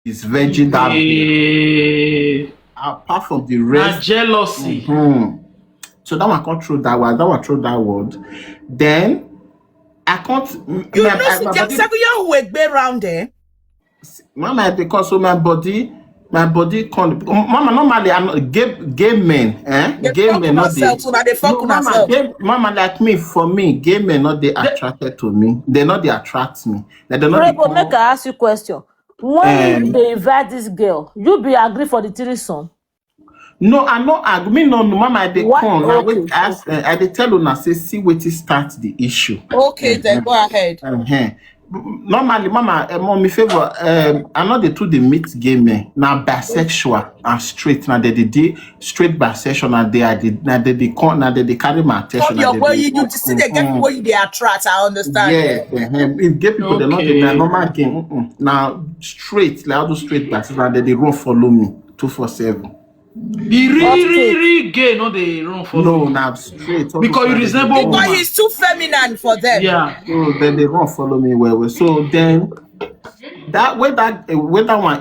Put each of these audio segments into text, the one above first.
is virgin that apart from the rest. Jealousy. So that one can't throw that word. That one throw that word. Then I can't. You know, who will be around there. Mama, because so my body can't. Mama, normally I'm not gay men, Gay men not they. No, mama, like me, for me, gay men not they attracted to me. They not they attract me. Like, they're not. Riinbow, make I ask you a question. When they invite this girl, you be agree for the threesome? No, I no agree. No, mama, they come. Now wait, ask. I they tell you now. Say, see, wait to start the issue. Okay, then go ahead. Normally, mama, me favor. I know they two the meet gay men now bisexual and straight. Now they straight bisexual and they are they carry my attention. You see the gay people they attract. I understand. Yeah, if gay people they're not the normal game. Now straight, like all those straight bisexual, they run follow me 247. The really gay, no, they run for no, now straight. Because you resemble woman. Because he's too feminine for them. Yeah. So then they won't follow me well. So then that one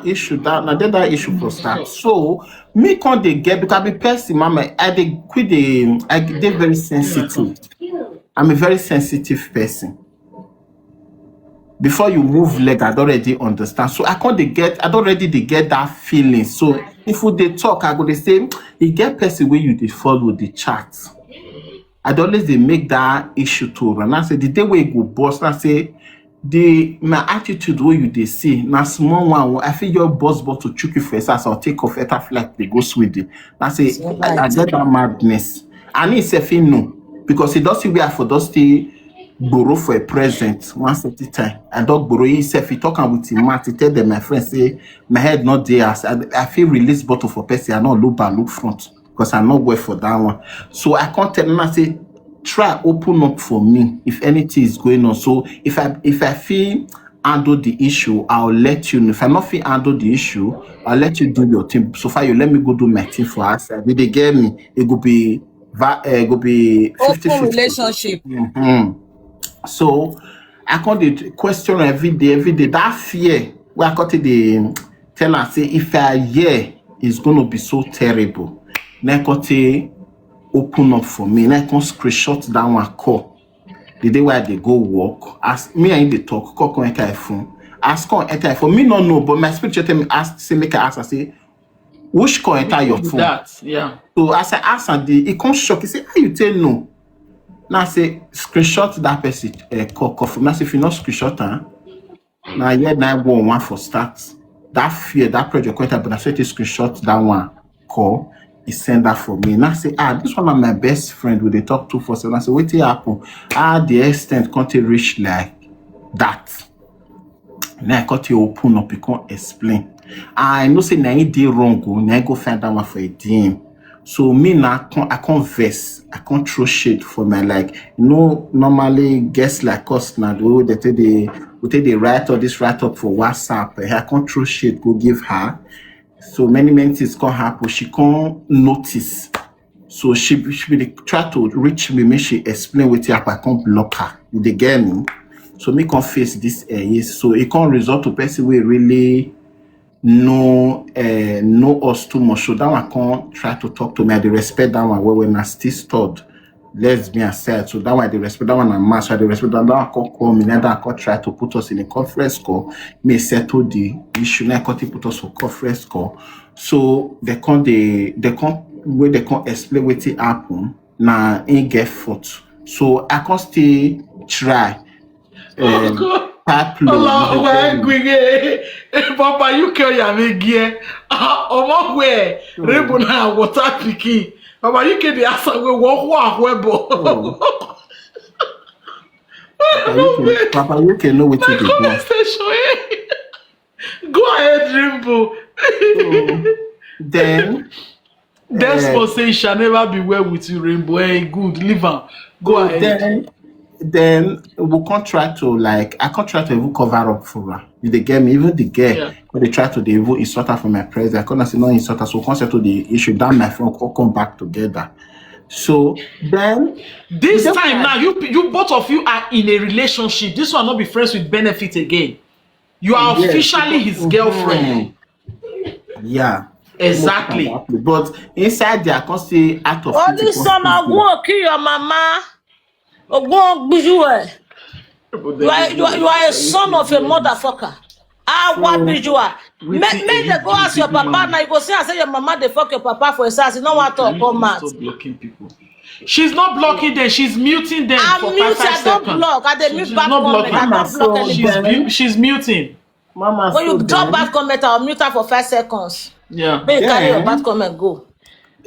issue that issue for start. So me can't they get because I be person, mama. I get very sensitive. I'm a very sensitive person. Before you move leg, I'd already understand. So I'd already get that feeling. So if they talk, I go they say, you get person where you they follow the chat. I'd always they make that issue to run. I say the day where you go boss, I say my attitude where you they see now small one. I feel your boss but to choke you first as I'll take off at a flight they go with it. I say I get that madness. And he say no because he does see where for those borrow for a present once at a time. And dog borrow himself, he talking with him, he tell them my friend say my head not there. I feel release bottle for person, I not look front because I'm not wait for that one. So I can't tell them I say try open up for me if anything is going on. So if I feel handle the issue, I'll let you know. If I not feel handle the issue, I'll let you do your thing. So far you let me go do my thing for us. If they get me, it could be 50-50 open relationship. So I can't question every day. That fear where I can't tell her say if I hear it's gonna be so terrible. Then I can't open up for me. Then I can't screenshot that one call. The day where they go walk, ask me and they talk, call connect phone. Ask on enter for me not know, but my spiritual tell me ask say make I ask I say which call enter your phone. That So as I ask and it can't shock. He say how you tell no. Now say screenshot that person call from. Now say if you not screenshot now yeah 911 for start. That fear, that project quite but I say to screenshot that one call, he send that for me. Now say this one of my best friend with they talk 247. I say what happen? The extent can't reach like that. Now I got to open up, you can't explain. I know say na day wrong go, now I go find that one for a DM. So me now I can't verse, I can't throw shit for my normally guests like us now they take the write all this write up for WhatsApp. I can't throw shit, go give her. So many things can't happen. She can't notice. So she try to reach me, make she explain what I can't block her. They get me. So me can't face this so it can't result to person we really know us too much. So that one can't try to talk to me. I respect that one when I still stood lesbian aside. So that one they respect that one and mass. So they respect that one can't call me. Neither I can't try to put us in a conference call. May settle the issue. Now can't put us for conference call. So they can't explain what it happen. Now ain't get fought. So I can't still try. Papa, you carry a gear. Oh, where Riinbow now water picking. Papa, you can the answer we walk webo. Papa, you can know what you do. Go ahead, Riinbow. Then Desmond say shall never be well with you, Riinbow. Hey, good, leave her. Go ahead. Then we can't try to I can't try to even cover up for her. If they get me, even the girl, when they try to even insult her for my presence, I can't say no insult her, so can't settle the issue. Down my phone, all come back together. So then this time now, you both of you are in a relationship. This one not be friends with benefit again. You are Yes. officially his girlfriend. Yeah. Exactly. But inside there, I can't say out of Only son of go kill your mama. Go bijou. You are a son of a motherfucker. Ah, what bijou? Make they go ask your papa now. You go say your mama they fuck your papa for a sass. You know what to come out. Stop blocking people. She's not blocking them. She's muting them for mute, 5 I don't seconds. block. I dey mute bad not comment. I blocking. don't block anybody. She's muting. Mama, When you drop bad comment, I'll mute her for 5 seconds. Yeah. Then you carry your bad comment, go.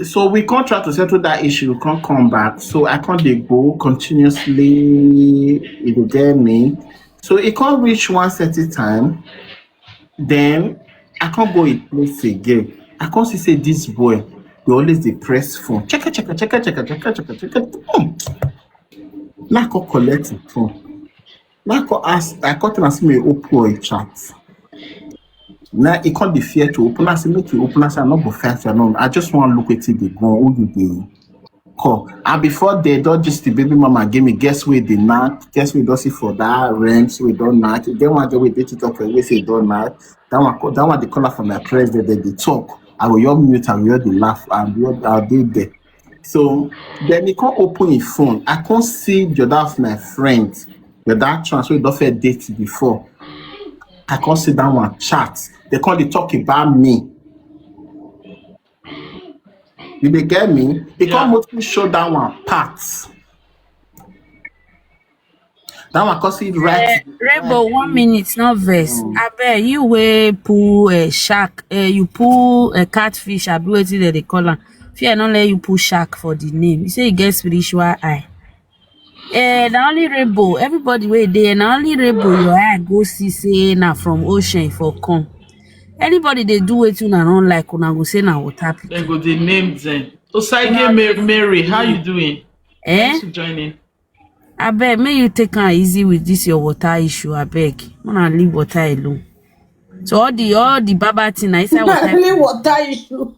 So we can't try to settle that issue. We can't come back. So I can't dey go continuously. It will get me. So it can't reach one certain time. Then I can't go in place again. I can't see say this boy. They always dey press phone. Check. Now I can't collect the phone. Now I can't ask. I can't ask me open a chat. Now it can't be fear to open. I say make you open. I say I'm not go fast. I just want to look at it. They go. Who you dey call? And before they don't just the baby mama give me guess where they knock. Guess we don't see for that rent. So we don't knock. Then one day we did it up. We say don't knock. That one they call for my president. They talk. I will your mute. I will your the laugh. I'll be there. So then he can't open his phone. I can't see the other of my friends. The that transfer don't fair date before. I can't sit down and chat. They can't they talk about me. Did they get me? They can't mostly show that one parts. That one cause it right. Riinbow, 1 minute, not verse. I bet you will pull a shark, you pull a catfish, I be waiting that they call her. Fear not let you pull shark for the name. You say you get spiritual eye. The only Riinbow, everybody wait there, and only Riinbow your eye go see say na from ocean for come. Anybody they do it una don't like una go say na water. Then go the name then. Osage Mary, how you doing? Thanks for joining. I beg, may you take her easy with this your water issue. I beg, wanna leave water alone. So all the baba thing I say water. Leave water issue.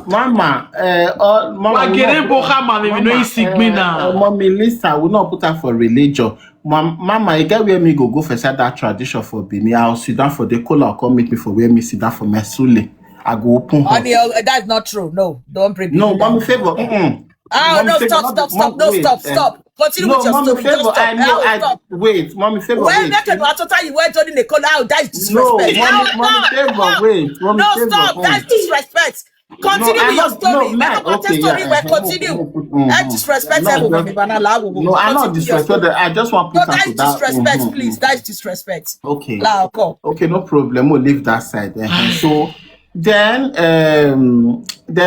Mama, Mommy Lisa will not put her for religion. Mama, you get where me go for that tradition for Bini. I'll sit down for the cola or come meet me for where me sit down for my sule. I go open her. That's not true. No, don't bring No, mommy favor. No, stop. No, stop. Continue with your story. Favor, stop. Wait, mommy favor. When you went on in the corner, that's disrespect. No, mommy favor, wait. No, stop. That's disrespect. Continue with your story. Continue. That's disrespectful. No, I'm not disrespectful. I just want to put that. That's disrespect, please. That's disrespect. Okay. Okay, no problem. We'll leave that side. So then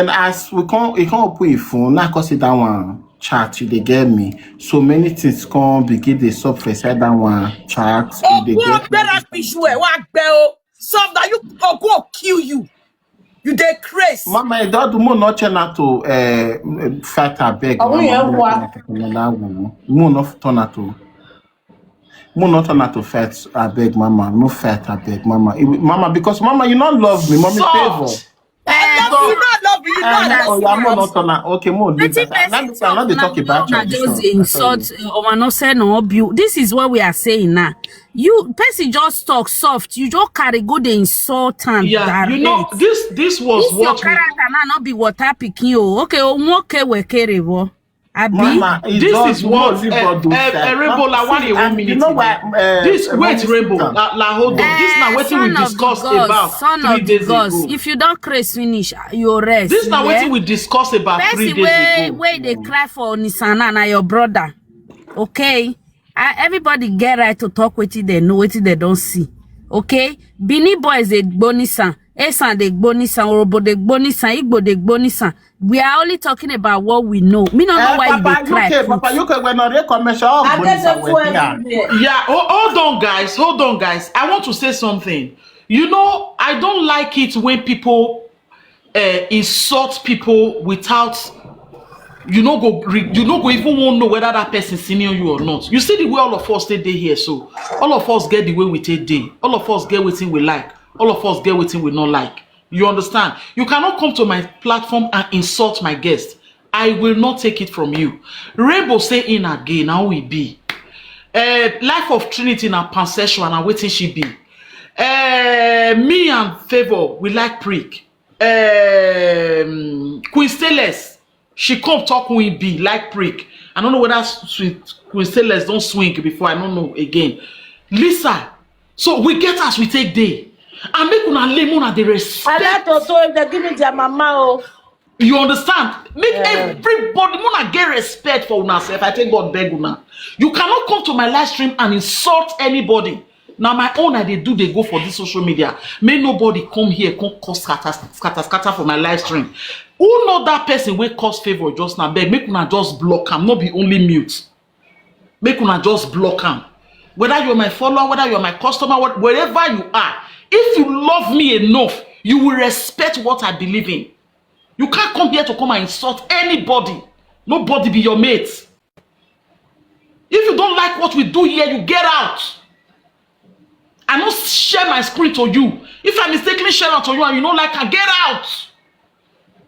as we can't open a phone, now cause it that one chat, they get me. So many things come begin the sub for that one chat. Some that you go kill you. You dey crazy. Mama, I don't do more not to fight a beg. More not turn to fight a beg, mama. No fight a beg, mama. Mama, because mama, you not love me, mommy favor. I love you. Okay, more. Let me talk about just insult or not say no abuse. This is what we are saying now. You person just talk soft. You just carry go the insult and yeah. You know this was what your character not be water picking you. Okay, okay, we carry wo. Mama, this is what Riinbow la 1 minute. You know why? This wait, Riinbow la hold on. This now what we discussed about 3 days ago. If you don't craze finish, you rest. This now what we discussed about 3 days ago. Where they cry for Nisana na your brother. Okay, everybody get right to talk with it. They know what they don't see. Okay, Bini boys they gbonisan, Esan they gbonisan, Orobo they gbonisan, Igbo they gbonisan. We are only talking about what we know. Me don't know why Papa, you cry. Papa, you can when on commercial. Yeah, hold on, guys. I want to say something. You know, I don't like it when people insult people without you no go even won't know whether that person senior you or not. You see the way all of us stay here, so all of us get the way we take day. All of us get what we like. All of us get what we not like. You understand? You cannot come to my platform and insult my guest. I will not take it from you. Riinbow say in again, how we be. Life of Trinity na pansexual and wetin she be. Me and Favor, we like prick. Queen Stainless, she come talk we be like prick. I don't know whether Queen Stainless don't swing before. I don't know again. Lisa, so we get as we take day. And make una lay una the respect. I like to so if they give me their mama. Oh. You understand? Make everybody una get respect for una self. I take God beg una. You cannot come to my live stream and insult anybody. Now my own I they go for this social media. May nobody come here come cause scatter for my live stream. Who know that person will cause favor just now? Beg make una just block him, not be only mute. Make una just block him. Whether you're my follower, whether you're my customer, wherever you are, if you love me enough, you will respect what I believe in. You can't come here to come and insult anybody. Nobody be your mate. If you don't like what we do here, you get out. I don't share my screen to you. If I mistakenly share it to you and you don't like her, get out.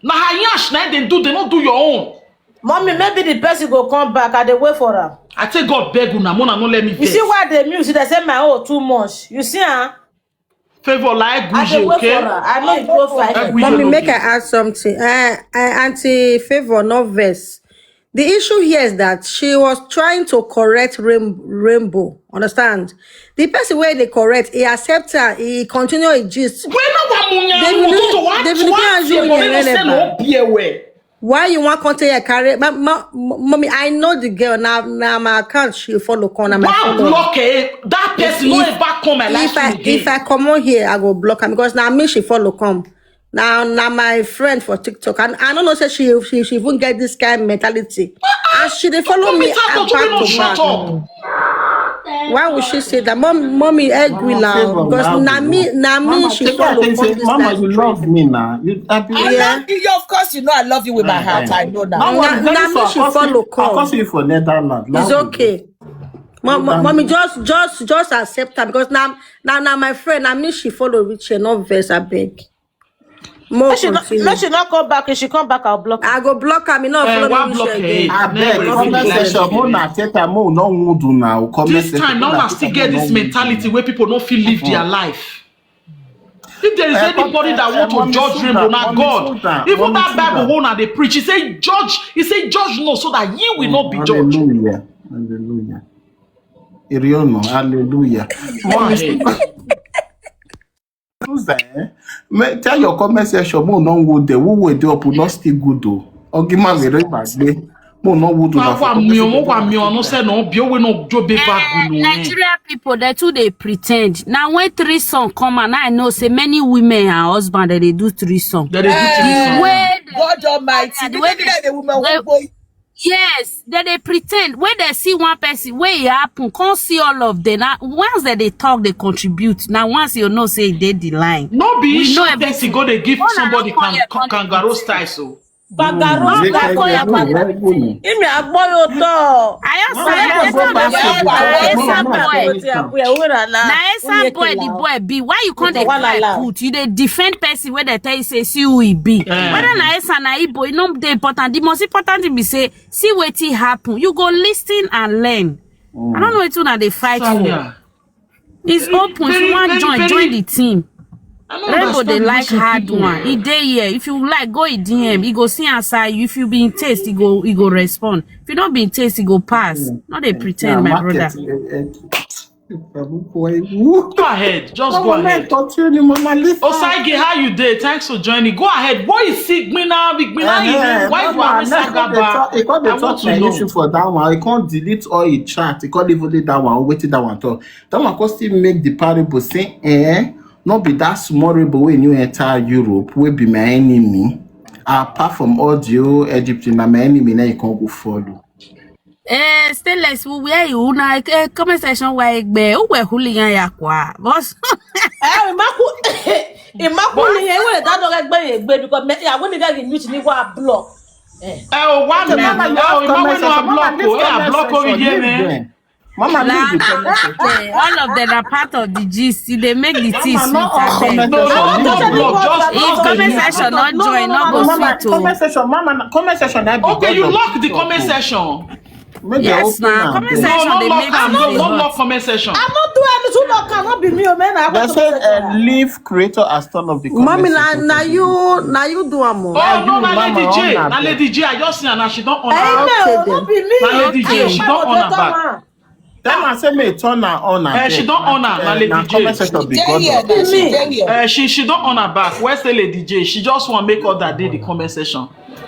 Now they don't do your own. Mommy, maybe the person go come back and they wait for her. I tell God beg una, mona no let me vex. You see why they music they say my own too much. You see, huh? Favor like Guji, okay? I know it goes like Mommy, make I add something. Auntie Favor, not verse. The issue here is that she was trying to correct Riinbow. Understand? The person where they correct, he accept her, he continue his gist. Why you want contact your career? Mommy, I know the girl now. My account she follow corner. Block that person no ever come my life again. If I come on here, I go block her because now me she follow come. Now my friend for TikTok, and I don't know say she even get this kind of mentality. And she they follow me back to back. Why would she say that? Mommy agree now because Nami she follow come. Mama, you love me now. I love you. Of course, you know I love you with my heart. I know that. Nami she follow come. I you for Netherlands. It's okay. Mommy, just accept her because now my friend, Nami she follow Richie, not verse. I beg. Let she not come back. If she come back, I'll block her. I go block her. Me not follow me again. I beg. This time, now I still get this mentality where people don't feel live their life. If there is anybody that want to judge Riinbow, not God. Even that Bible won't they preach. He say judge. He say judge no, so that you will not be judged. Hallelujah. Hallelujah. Tell your comment section more no wood the who will do up not still good though. Or give me very bad day. More no wood. Nigeria people they too they pretend. Now when 3 songs come and I know say many women and husband that they do 3 songs. That they do 3 songs. God Almighty. The woman yes, that they pretend when they see one person where it happen, can't see all of them. Now, once that they talk, they contribute. Now, once you know, say they the line. No be issue that go they give somebody kangaroo style so. Bagaro, boy, the boy be. Why you can't put? You they defend person where they tell you say see who he be. Whether na esa na ibo, you know the important. The most important thing be say see what it happen. You go listen and learn. I don't know what una they fight for. It's open. If you want join the team. Riinbow they like hard one. He day here. If you like, go in DM. He go see inside you. If you be in taste, he go respond. If you don't be in taste, he go pass. Not they pretend, my brother. Go ahead. Just go ahead. Osage, how you did? Thanks for joining. Go ahead. Boy, you sick me now. Big me now. Why you are Sagaba? He can't talk an issue for that one. He can't delete all his chat. He can't even delete that one. Wait till that one talk. That one can still make the parable say, not be that small Riinbow when you enter Europe will be my enemy. Apart from audio, Egypt, my enemy, now you can't go follow. Stainless, where you na comment section where be who we hooligan yakwa. Boss. Imagine here that don't get because me I want to get mute ni wa block. One man block over here. Mama, all of them are part of the gist. They make the tea sweet. If comment section not join, not go sweet. Comment section. Okay, you lock the comment section. Make the Yes, open now and comment then. No, section not they lock make am. things Not hot. lock comment section. I'm not doing anything. Look, cannot be me, oh, man. I They want to said leave creator as turn of the comment Mommy, section. now you do am. Oh Yeah, no, you, na mama, Lady on J. her Na bed. Lady J. I just see her now. She don't on her Ah, back. okay, Amen. then. Not be me. Na Lady J. Okay. She don't on her back. Tell her say me turn her on her bed. She don't on her. Na Na Lady comment J. section be Dey God here of now. it. She dey here. She don't on her back. Where's the Lady J? She just want make other day the comment section.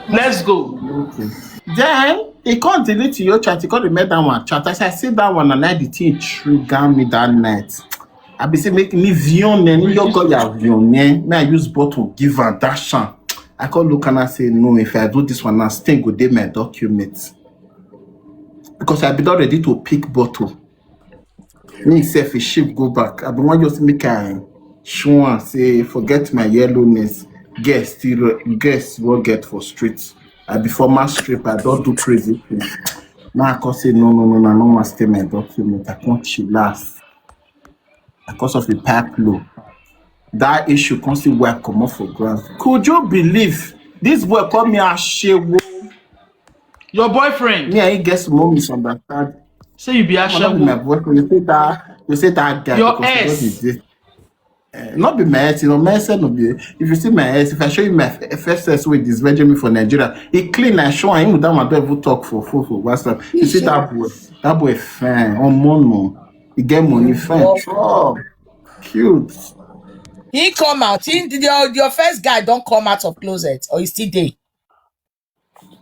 Let's go. Okay. Then he can't delete your chat. He can't remember that one chat. As I see that one and I the thing trigger me that night. I be say make me violent. You got your violent. Me I use bottle give her that sham. I can't look and I say no. If I do this one, I still go dey my documents because I be not ready to pick bottle. Me self a ship go back. I be want just make I show and say forget my yellowness. Guess what get for streets. I be former strip. I don't do crazy things. Now I can say no, I don't want to stay my document. I can't chill last because of the pipe law. That issue can't see where I come off for ground. Could you believe this boy call me a shewo? Your boyfriend. Me and he get more misunderstand. Say you be That not be my ashamed. boyfriend. You say that guy Your because he ex. just is not be my ex, my ex no be. If you see my ex, if I show you my first ex with this Benjamin for Nigeria, he clean and show him without my devil talk for WhatsApp. You see that boy fine, on mono, he get money fine, oh, cute. He come out. Your first guy don't come out of closet or he still there.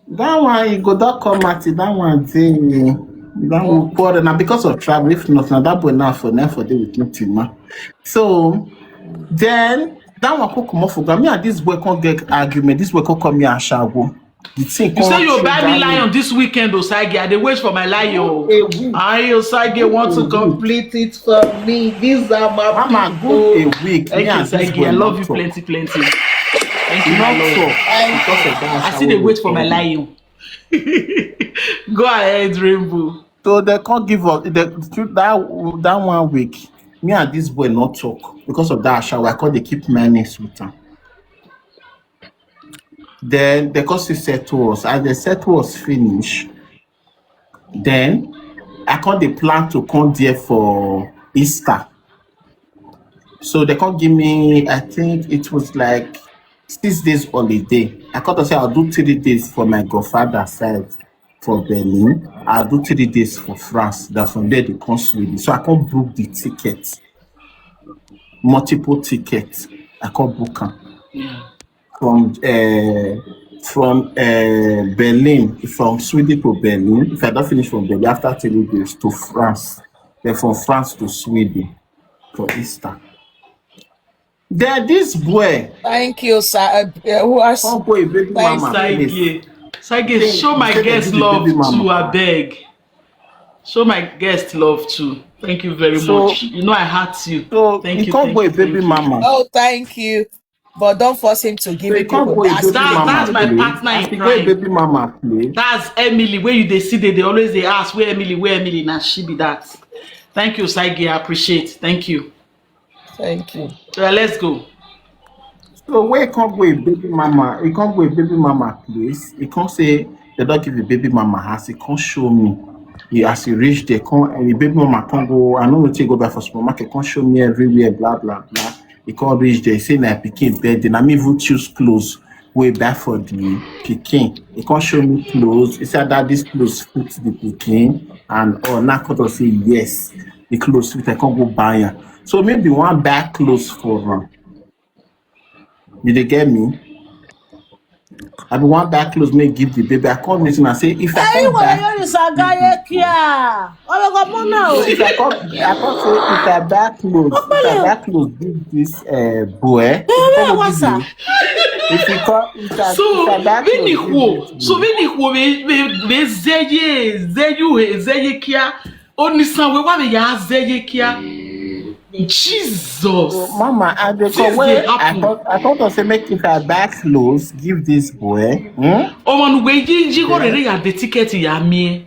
That one he go that come at it, that one day. That one quarter now because of travel. If not, now that boy now for day with nothing, man. So then that one could come off for me and this boy can't get argument. This boy can't come here and shago. The thing You say can't you buy me trigger lion this weekend, Osage. I dey wait for my lion. A week. I Osage want to complete it for me. These are my Mama, people. good a week. Thank Me you, and this Osage. boy I not love you talk. plenty. Thank you, Not my love. talk because of that. I still dey wait for my lion. Go ahead, Riinbow. So they can't give up that 1 week. Me and this boy not talk because of that shower. I call they keep minus with him. Then they cause settle us. As the settle us finish, then I call the plan to come there for Easter. So they can't give me, I think it was like 6 days holiday. I can't say I'll do 3 days for my godfather's side for Berlin. I'll do 3 days for France. That from there they come Sweden. So I can't book the tickets, multiple tickets. I can't book them. Yeah. From Berlin, from Sweden to Berlin. If I don't finish from Berlin after 3 days to France, then from France to Sweden for Easter. Then this boy, Thank you, sir. Who else? come boy, baby Thanks, mama, please. Sage, show my Say they guest do the love baby mama. too, I beg. Show my guest love too. Thank you very So- much. You know I heart you. So Thank he you. can't Thank boy, you, baby thank you. mama. Oh, thank you. But don't force him to give So me he can't people. boy, baby That's mama. my play. partner in As he go, crime. baby mama play. That's Emily. Where you they see they always they ask where Emily. Now she be that. Thank you, Sage. I appreciate. Thank you. Thank you. Let's go. So where he can't go a baby mama, he can't go a baby mama place. He can't say they don't give a baby mama house. He can't show me. As he reach there, the baby mama can't go. I know to go back for supermarket. Can't show me everywhere. Blah blah blah. He can't reach there. He say na pikin bed. Then I me even choose clothes way back for the pikin. He can't show me clothes. He said that this clothes fit the pikin, and now can't say yes. The clothes fit. I can't go buy am. So maybe one back clothes for her. Did they get me? I be one back clothes may give the baby. I come listen and say if I Hey, come what back, are you Sagaye Kia? Oh, my God, now. if I come say if I back clothes give this boy. Hey, what's that? If you come, if So I back vini clothes kwo. So vini kwo be zeye kia. Onisan we wa be ya zeye kia. Jesus. Mama, I dey Things come dey where happen. I thought to say make if I back clothes give this boy. Ọmọ nu we ji go rere ya the ticket ya mi.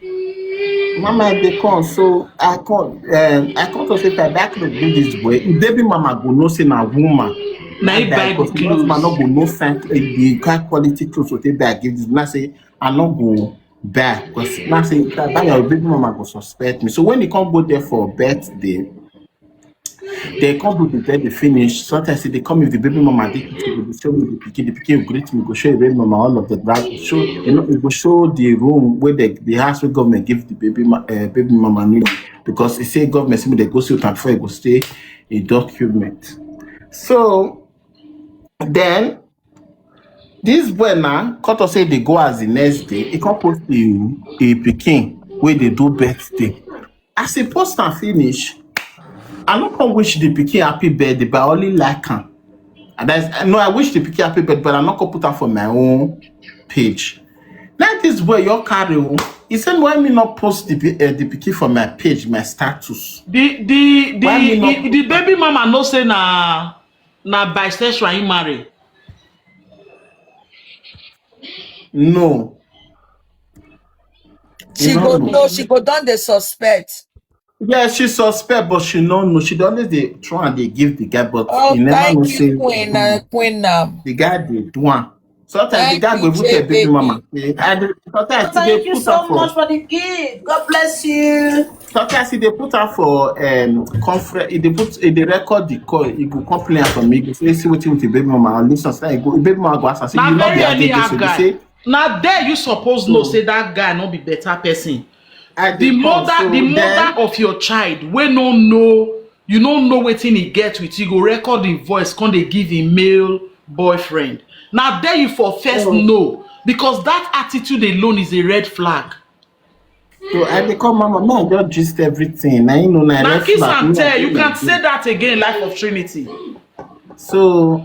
Mama, I dey come, so I come to say if I back clothes give this boy. If baby mama go know say na woman. Na he buy the Because man no clothes. go no find the kind quality clothes so take I give this. Now say I no go back because now say that your baby mama go suspect me. So when they can't go there for birthday, they can't do the birthday finish. Sometimes they come with the baby mama, they go show me the pikin will greet me, go show the baby mama all of the back, show it will show the room where the house where government give the baby mama name because it say government say they go see it before it go stay a document. So then this boy now cut us say they go as the next day. He can't post a pikin where they do birthday. As he post and finish, I not come wish the pikin happy birthday, but I only like him. And no, I wish the pikin happy birthday, but I'm not gonna put her for my own page. Like this boy, your carry. He said, "Why me not post the pikin for my page, my status?" The baby mama no say na bisexual he marry. No. She go no, she go down the suspect. Yeah, she suspect, but she no know. She always they try and they give the guy, but Oh, he never know thank say you, Queen. the guy they do one. Sometimes the Thank guy you, go put a baby JB. mama. Sometimes Thank they you put her so much for. for the gift. God bless you. Sometimes they put her for conference. They put they record the call. You go complain from me. Go say see what with the baby mama. And listen, say go baby mama go ask and say Na you not very be agent. anyhow So they guy. say Now there you suppose know say that guy no be better person. The mother of your child wey no know, you don't know wetin he get with you, go record the voice, come they give him male boyfriend. Now there you for first know, because that attitude alone is a red flag. So I dey call mama, man, just gist everything. Now you know na Now red kiss flag. and tell, you can't say that again, Life of Trinity. So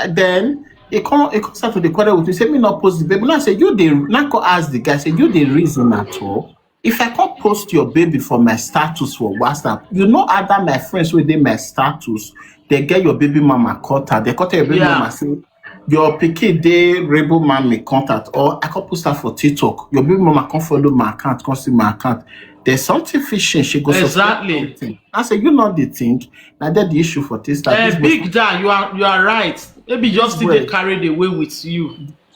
then it comes start to the quarrel with me. Say me not post the baby. Now I say you the now go ask the guy. Say you the reason at all. If I can't post your baby for my status for WhatsApp, you know other my friends where they my status, they get your baby mama contact. They contact your baby mama say your pikin dey Riinbow mommy contact, or I can post her for TikTok. Your baby mama can follow my account, can see my account. There's something fishy. She goes Exactly. I say you know the thing. Now that the issue for this. Big Dan, you are right. Maybe just still they carried away with you.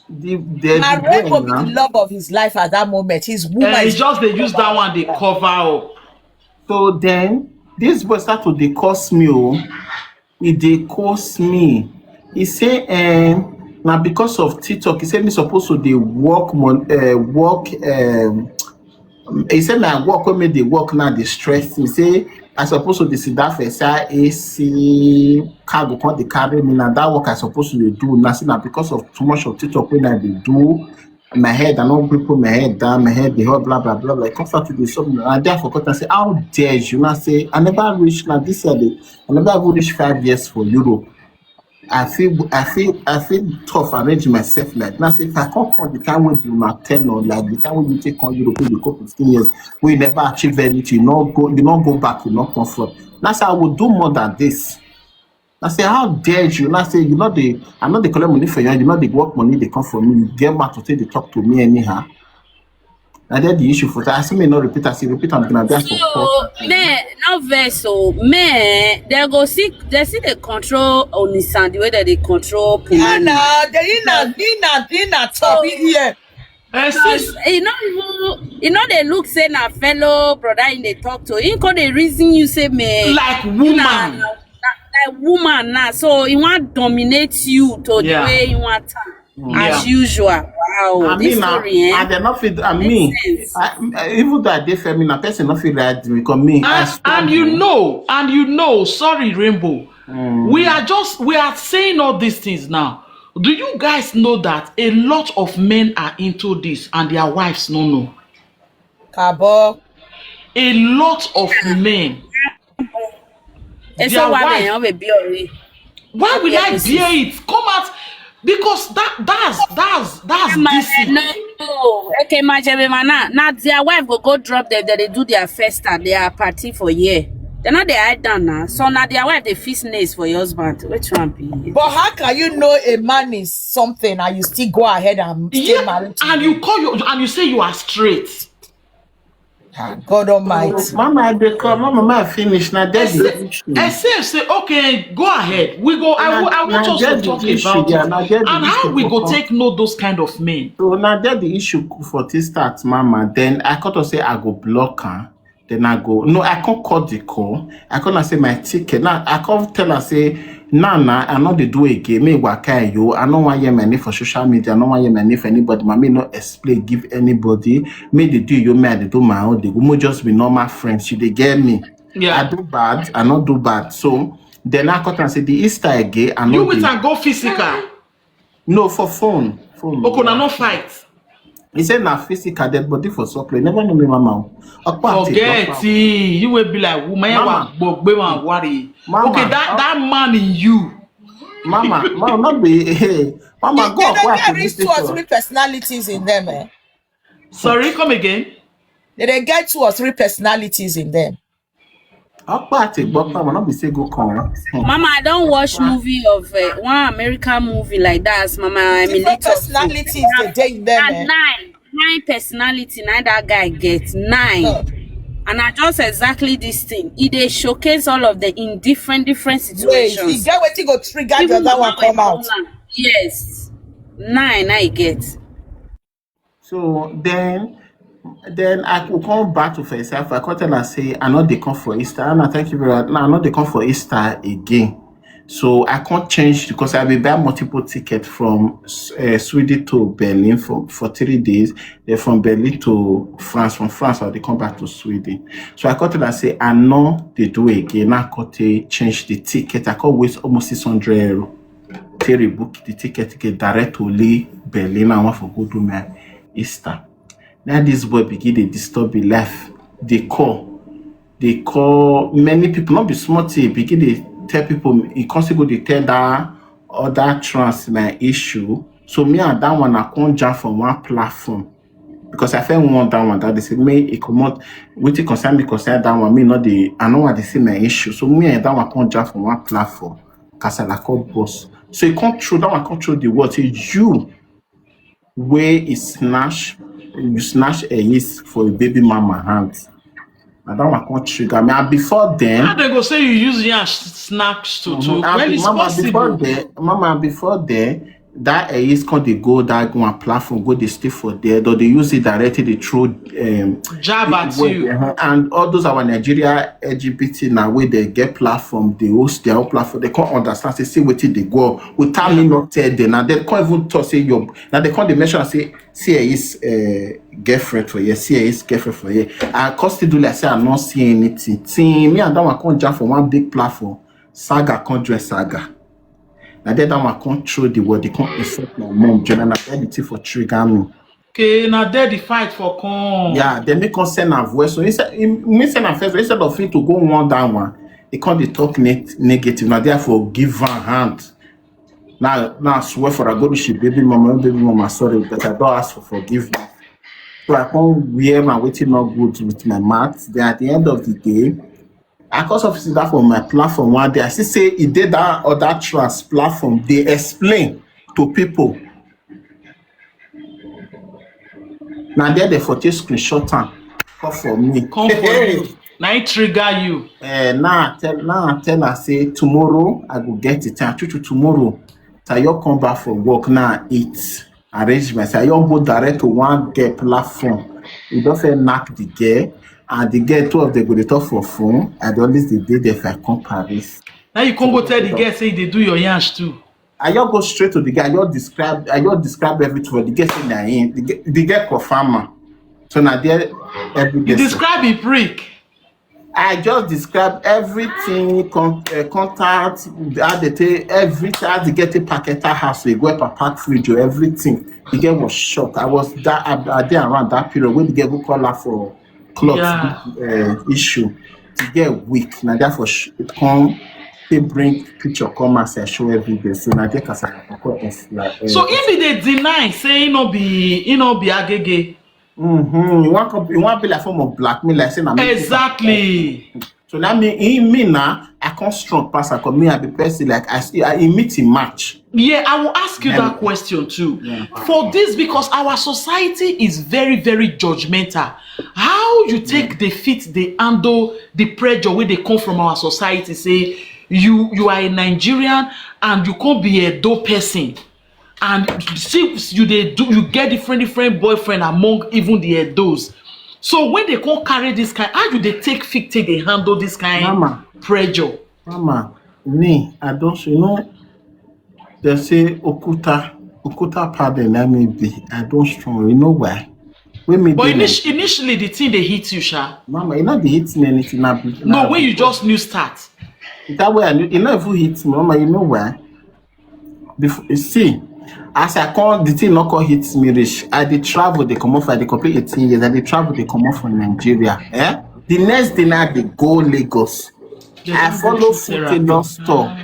Riinbow be the love of his life at that moment. His woman He just they use that one, they cover up. So then this boy start to dey curse me. He dey curse me. He say now because of TikTok, he said me supposed to dey work he said my work wey make dey work now dey stress me. Say I supposed to dey sit down for AC cargo come dey carry me. Now that work I supposed to dey do now. See now because of too much of TikTok wey I dey do, my head, I don't put my head down, my head, the whole blah blah blah. Like come start to do something. And then I forgot and say, how dare you? Now say I never reached now this year. I never even reached 5 years for Europe. I feel tough arrange myself like now. Say if I can't come the time when you not 10 or like the time when you take on Europe, you go 15 years, we never achieve anything. You not go back, you not comfort. Now say I will do more than this. I say, how dare you? I say, I'm not the collect money for you, you know the work money they come from me. You get mad to take the talk to me anyhow. And then the issue for that. I say me not repeat, I say repeat, I'm gonna be so man, no vessel, man, they see the control on Nissan, the way that they control Yeah, nah, they not top here. You know they look say na fellow brother in they talk to. You call the reason you say me like woman. Like woman now, so he want dominate you to the way you want as usual. Wow, I mean, and they're not fit. I mean, even though I dey feminine, person not feel right because me. And you know, sorry, Riinbow. We are saying all these things now. Do you guys know that a lot of men are into this and their wives no know? Kabo. A lot of men. And so why will I bear it? Come out, because that's decent. No. Okay, my man. Now their wife go drop them. That they do their festa, their party for year. They're not the hide down now. So now their wife they feast nails for your husband. Which one be? But how can you know a man is something and you still go ahead and stay married? And you say you are straight. God Almighty. Mama, they come. Mama, finish now. That's the issue. I say, okay, go ahead. We go. I want us to talk about it and how we go take note those kind of men. So now that the issue for this start, Mama. Then I can't say I go block her. Then I go. No, I can't call the call. I can't say my ticket. Now I can't tell her say. Nah, I know they do again. Me waka you. I don't want your money for social media. I don't want your money for anybody. I may not explain, give anybody. May they do you, may they do my own. They go just be normal friends. You they get me. Yeah. I do bad. I not do bad. So then I cut and say the Easter again. I you with and go physical. No, for phone. Okay, na no fight. He said na physical dead body for supply. Never know me, Mama. Forget it. You will be like woman. Worry. Okay, that man in you. Mama, not be. Hey, Mama, go. There is 2 or 3 personalities in them, eh? Sorry, come again. They get 2 or 3 personalities in them. Mama, not be say go come. Mama, I don't watch movie of one American movie like that. Mama, different personalities they take them. And 9 personality. 9 that guy gets 9. And I just exactly this thing. They showcase all of them in different situations. Wait, you get what you go trigger the other one come out. Yes, 9 I get. So then I could come back to myself. I could tell her say I know they come for Easter. And I thank you very much. I know they come for Easter again. So I can't change because I will buy multiple tickets from Sweden to Berlin for 3 days. Then from Berlin to France. From France, I'll come back to Sweden. So I got to say, I know they do again. I got to change the ticket. I could waste almost €600 to rebook the ticket to get direct to Berlin. I want to go to my Easter. Now this boy begin to disturb the life. They call many people, not be smart, begin to tell people, it constantly go to tell that other trans my issue. So me and that one, I can't jump from one platform. Because I felt one that one that they say, me, it come out, with it concern me, concern that one, me not the, I know what they say my issue. So me and that one can't jump from one platform. Because I like boss. So you can't throw, that one can't throw the word. You, where is snatch, you snatch a yes for a baby mama hands. I don't want to trigger me. And before then, how they go say you use your snacks to when it's possible. Before then, that is called they go that one platform, go they stay for there, though they use it directly, they throw jab at you. And all those our Nigeria LGBT now where they get platform, they host their own platform, they can't understand, they see what they go without me not tell them. Now they can't even talk say your now they can't mention and say his girlfriend for you, see his girlfriend for you. I constantly do like say I'm not seeing anything. See me and that one can't jump from one big platform. Saga can't dress saga. Now that one can't throw the word, they can't insult my mom. And I did it for trigger me. Okay, now there the fight for come. Yeah, they make us send a voice. So instead of it to go one down one, they can't talk negative. Now therefore give her hand. Now I swear for a good shit, baby mama, sorry, but I don't ask for forgiveness. So I can't wear my waiting not good with my maths. Then at the end of the day, I also see that for my platform one day. I see say it did that or that trans platform. They explain to people. Now they for take screenshot and come for me. Come for you. Now it trigger you. Now I tell her say tomorrow I will get it. And tomorrow, so you come back for work now. It's arrangement. So you go direct to one girl platform. You don't feel knock the girl. And the girl, 2 of them go to talk for phone. And always the day they come Paris. Now you can't go tell the girl say they do your yansh too. I just go straight to the guy. I just describe everything for the girl saying that in the girl confirm. So now there every day. You describe a prick. I just describe everything, contact, how they take everything, how they get a packet house, we go up a pack fridge or everything. The girl was shocked. I was there around that period when the girl go call her for clothes issue. The girl weak. Now therefore it come. They bring picture come and say show every day. So now they can say so if they deny say it no be agege. You want be like form of blackmail, like saying exactly. So that me now I can't strong pass. I come me I be person like I meet in match. Yeah, I will ask you that question too. For this, because our society is very, very judgmental. How you take the fit, the handle, the pressure where they come from our society? Say you are a Nigerian and you can't be a dope person, and see you get different boyfriend among even the Edos. So when they can't carry this kind, how do they take they handle this kind pressure? Mama, me, I don't they say Okuta pardon let me be. I don't strong. You know why? But initially the thing they hit you, Sha. Mama, you not be hitting anything now. No, when you just new start. That way you never hit me, Mama, you know why? Before you see, as I call the thing not call hits me rich. I did travel, they come off, I did complete 18 years, I did travel, they come off from Nigeria. The next day now they go Lagos. I follow food tailor store.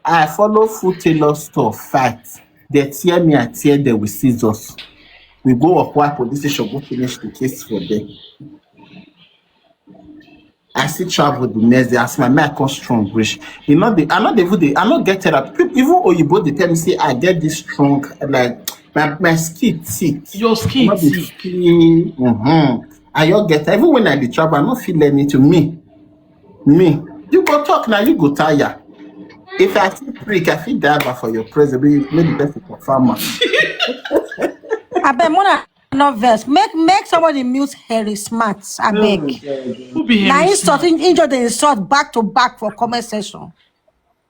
I follow food tailor store fight. They tear me, I tear them with scissors. We go up why police station go finish the case for them. I still travel the next day. As my man come strong, rich. You know, I not get therapy. Even Oyibo they tell me say I get this strong, like my skin thick. Your skin thick. I all get even when I dey travel, I not feel anything to me. You go talk now, you go tire. If I feel prick, I feel die for your presence. Maybe best for farmer. I beg, Mona, not verse. Make somebody mute Harry Smart. I beg. Who be Now Harry insult, Smart? injure the insult back to back for comment section.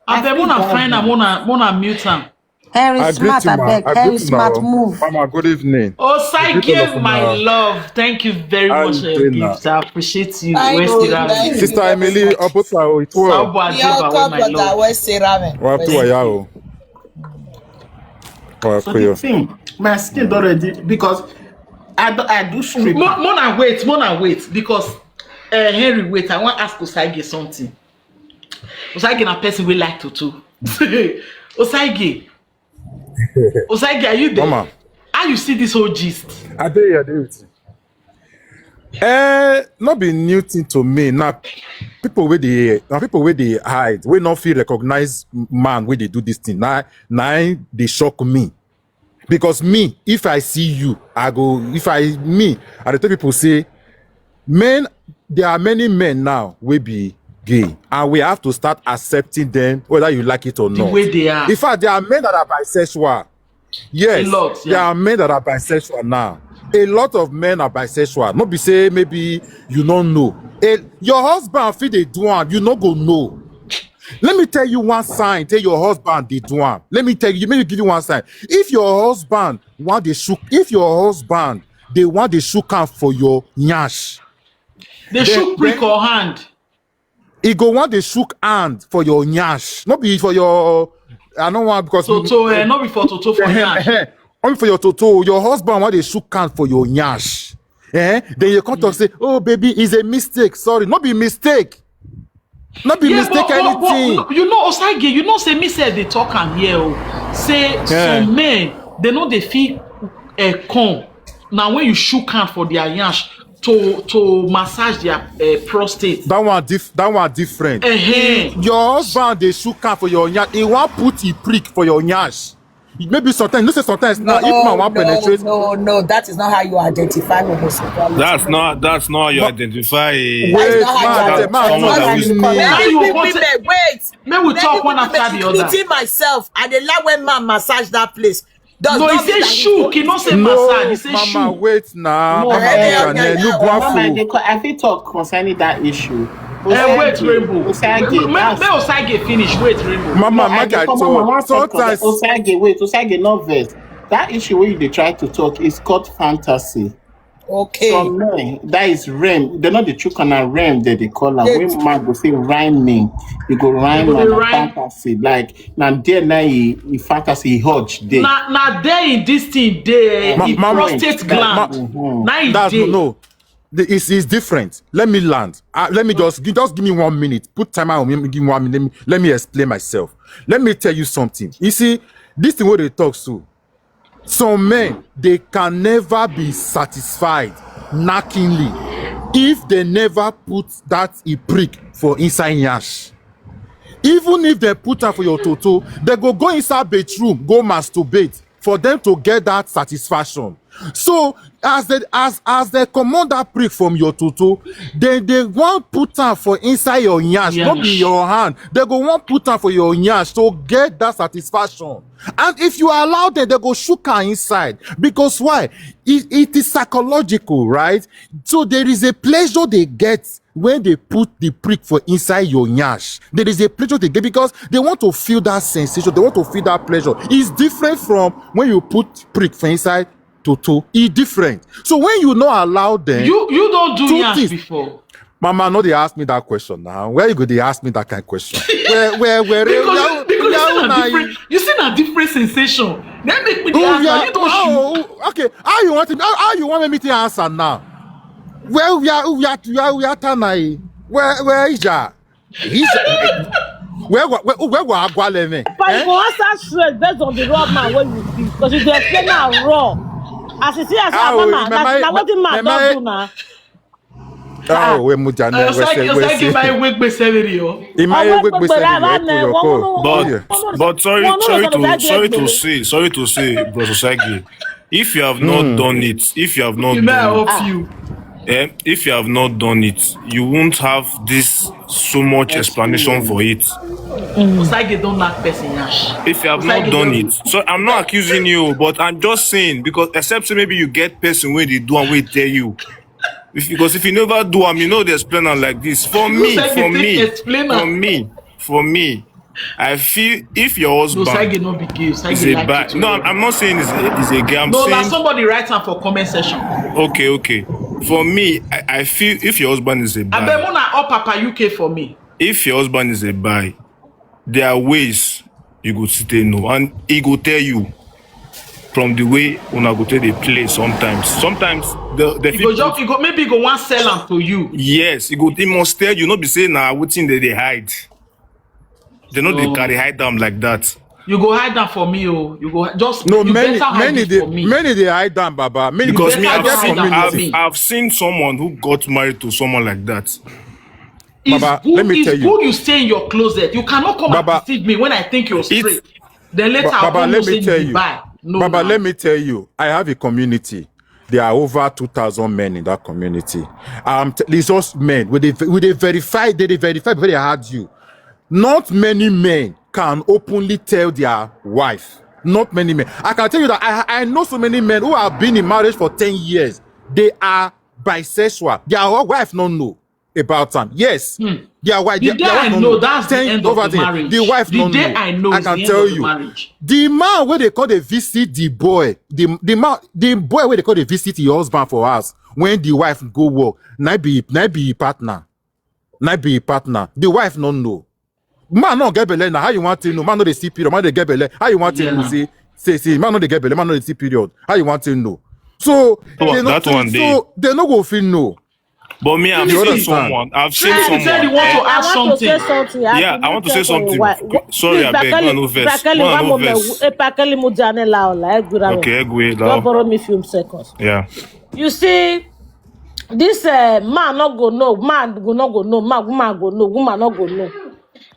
I beg, Mona find am, Mona mute am. Harry Smart, I beg. Harry Smart, move. Mama, good evening. Osai give my love. Thank you very much for your gift. I appreciate you. Sister Emily, Oposa, it was. Where's Sarah? What do I have? So the thing, my skin already because I do strip. Mona wait because Henry wait. I want to ask Osaige something. Osaige na person we like to too. Osaige, are you there? Mama. How you see this whole gist? I do. Not be new thing to me. Now people where they hide, we not feel recognize man where they do this thing. Now they shock me. Because me, if I see you, I go, I tell people say, men, there are many men now will be gay. And we have to start accepting them, whether you like it or not. The way they are. In fact, there are men that are bisexual. Yes, there are men that are bisexual now. A lot of men are bisexual. Not be say maybe you don't know. Your husband feel they do one, you not go know. Let me tell you one sign. Tell your husband they do one. Let me give you one sign. If your husband want they shook hand for your nyash. They shook prick or hand. He go want they shook hand for your nyash. Not be for your I don't want because Toto, not before Toto for nyash. Only for your Toto. Your husband want they shook hand for your nyash. Then you come to say, oh baby, it's a mistake. Sorry, not be mistake. Not be mistake anything. But, you know, Osaige, you know, say me say they talk and here. Say some men they know they feel come. Now when you shook hand for their yansh to massage their prostate. That one different. Your husband they shook hand for your yansh. He want put a prick for your yansh. Maybe sometimes, sometimes now if man want penetrate. No, that is not how you identify homosexuality. That's not how you identify. Wait, May we talk one after the other. Including myself, and they like when man massage that place. No, he say shook. He not say massage. He say shook. Mama, wait now. Mama, I feel talk concerning that issue. Wait, Riinbow. May Osaige finish. Wait, Riinbow. Mama, sometimes. Osaige, not verse. That issue where they try to talk is called fantasy. Okay. Some men, that is rhyme. They're not the true kind of rhyme that they call them. When man go say rhyming, you go rhyme and fantasy. Like now there now he fantasy he hodge there. Now there in this thing there, he prostate gland. Now he no. It's different. Let me land. Let me just give me 1 minute. Put time on me. Give me 1 minute. Let me explain myself. Let me tell you something. You see, this thing what they talk to. Some men they can never be satisfied knockingly if they never put that a prick for inside yash. Even if they put her for your toto, they go inside bedroom, go masturbate for them to get that satisfaction. So as they command that prick from your toto, then they want put her for inside your nyash, not be your hand. They go want put her for your nyash to get that satisfaction. And if you allow them, they go shook her inside. Because why? It is psychological, right? So there is a pleasure they get when they put the prick for inside your nyash. There is a pleasure they get because they want to feel that sensation. They want to feel that pleasure. It's different from when you put prick for inside toto. It's different. So when you not allow them, you don't do nyash before. Mama, no, they ask me that question now. Where you go? They ask me that kind of question. where? Because you see a different sensation. That make me answer. You don't shoot. Okay. How you want me to answer now? Where we are tonight? Where is that? Where Agwaleme? But you go answer straight based on the raw man when you see, because you dey explain now raw. As you see, as mama, that's what the man don't do now. Oh, we mujane. Give my wig be salary. But sorry to say, Brother Sagi, if you have not done it, if you have not done it, you won't have this so much explanation for it. Sagi don't like person yash. If you have not done it, so I'm not accusing you, but I'm just saying because except maybe you get person where they do and we tell you. Because if you never do, you know the explainer like this. For me, I feel if your husband is a bad. No, I'm not saying it's a gay. I'm saying somebody write down for comment section. Okay. For me, I feel if your husband is a bi. I bet all Papa UK for me. If your husband is a bi, there are ways you go say no, and he go tell you. From the way una go to the play sometimes the maybe go want sell them to you. Yes, he must tell you, not be saying now waiting they hide. They not they carry hide them like that. You go hide them for me, you go just no many they hide them, Baba. Many because me I've seen someone who got married to someone like that. Baba, let me tell you. It's good you stay in your closet. You cannot come and deceive me when I think you're straight. Then later Baba, let me tell you. No, Baba, let me tell you, I have a community. There are over 2,000 men in that community. These just men they verify before they had you. Not many men can openly tell their wife. Not many men. I can tell you that I know so many men who have been in marriage for 10 years. They are bisexual. Their wife don't know about them. Yes. Their wife. The day I know that's the end of the marriage. The wife don't know. I know I can tell you. The man where they call the visit the boy. The boy where they call the visit your husband for us when the wife go work. Not be partner. The wife don't know. Man no get belle now. How you want to know? Man no dey see period. Man dey get belle. How you want to know? Say. Man no dey get belle. Man no dey see period. How you want to know? So they no go feel no. But me, I've seen someone. Said you want to ask something. Yeah, I want to say something. Sorry, I beg. No verse. Okay, don't borrow me few seconds. Yeah. You see, this man not go know, man go not go know, woman go know, woman not go know.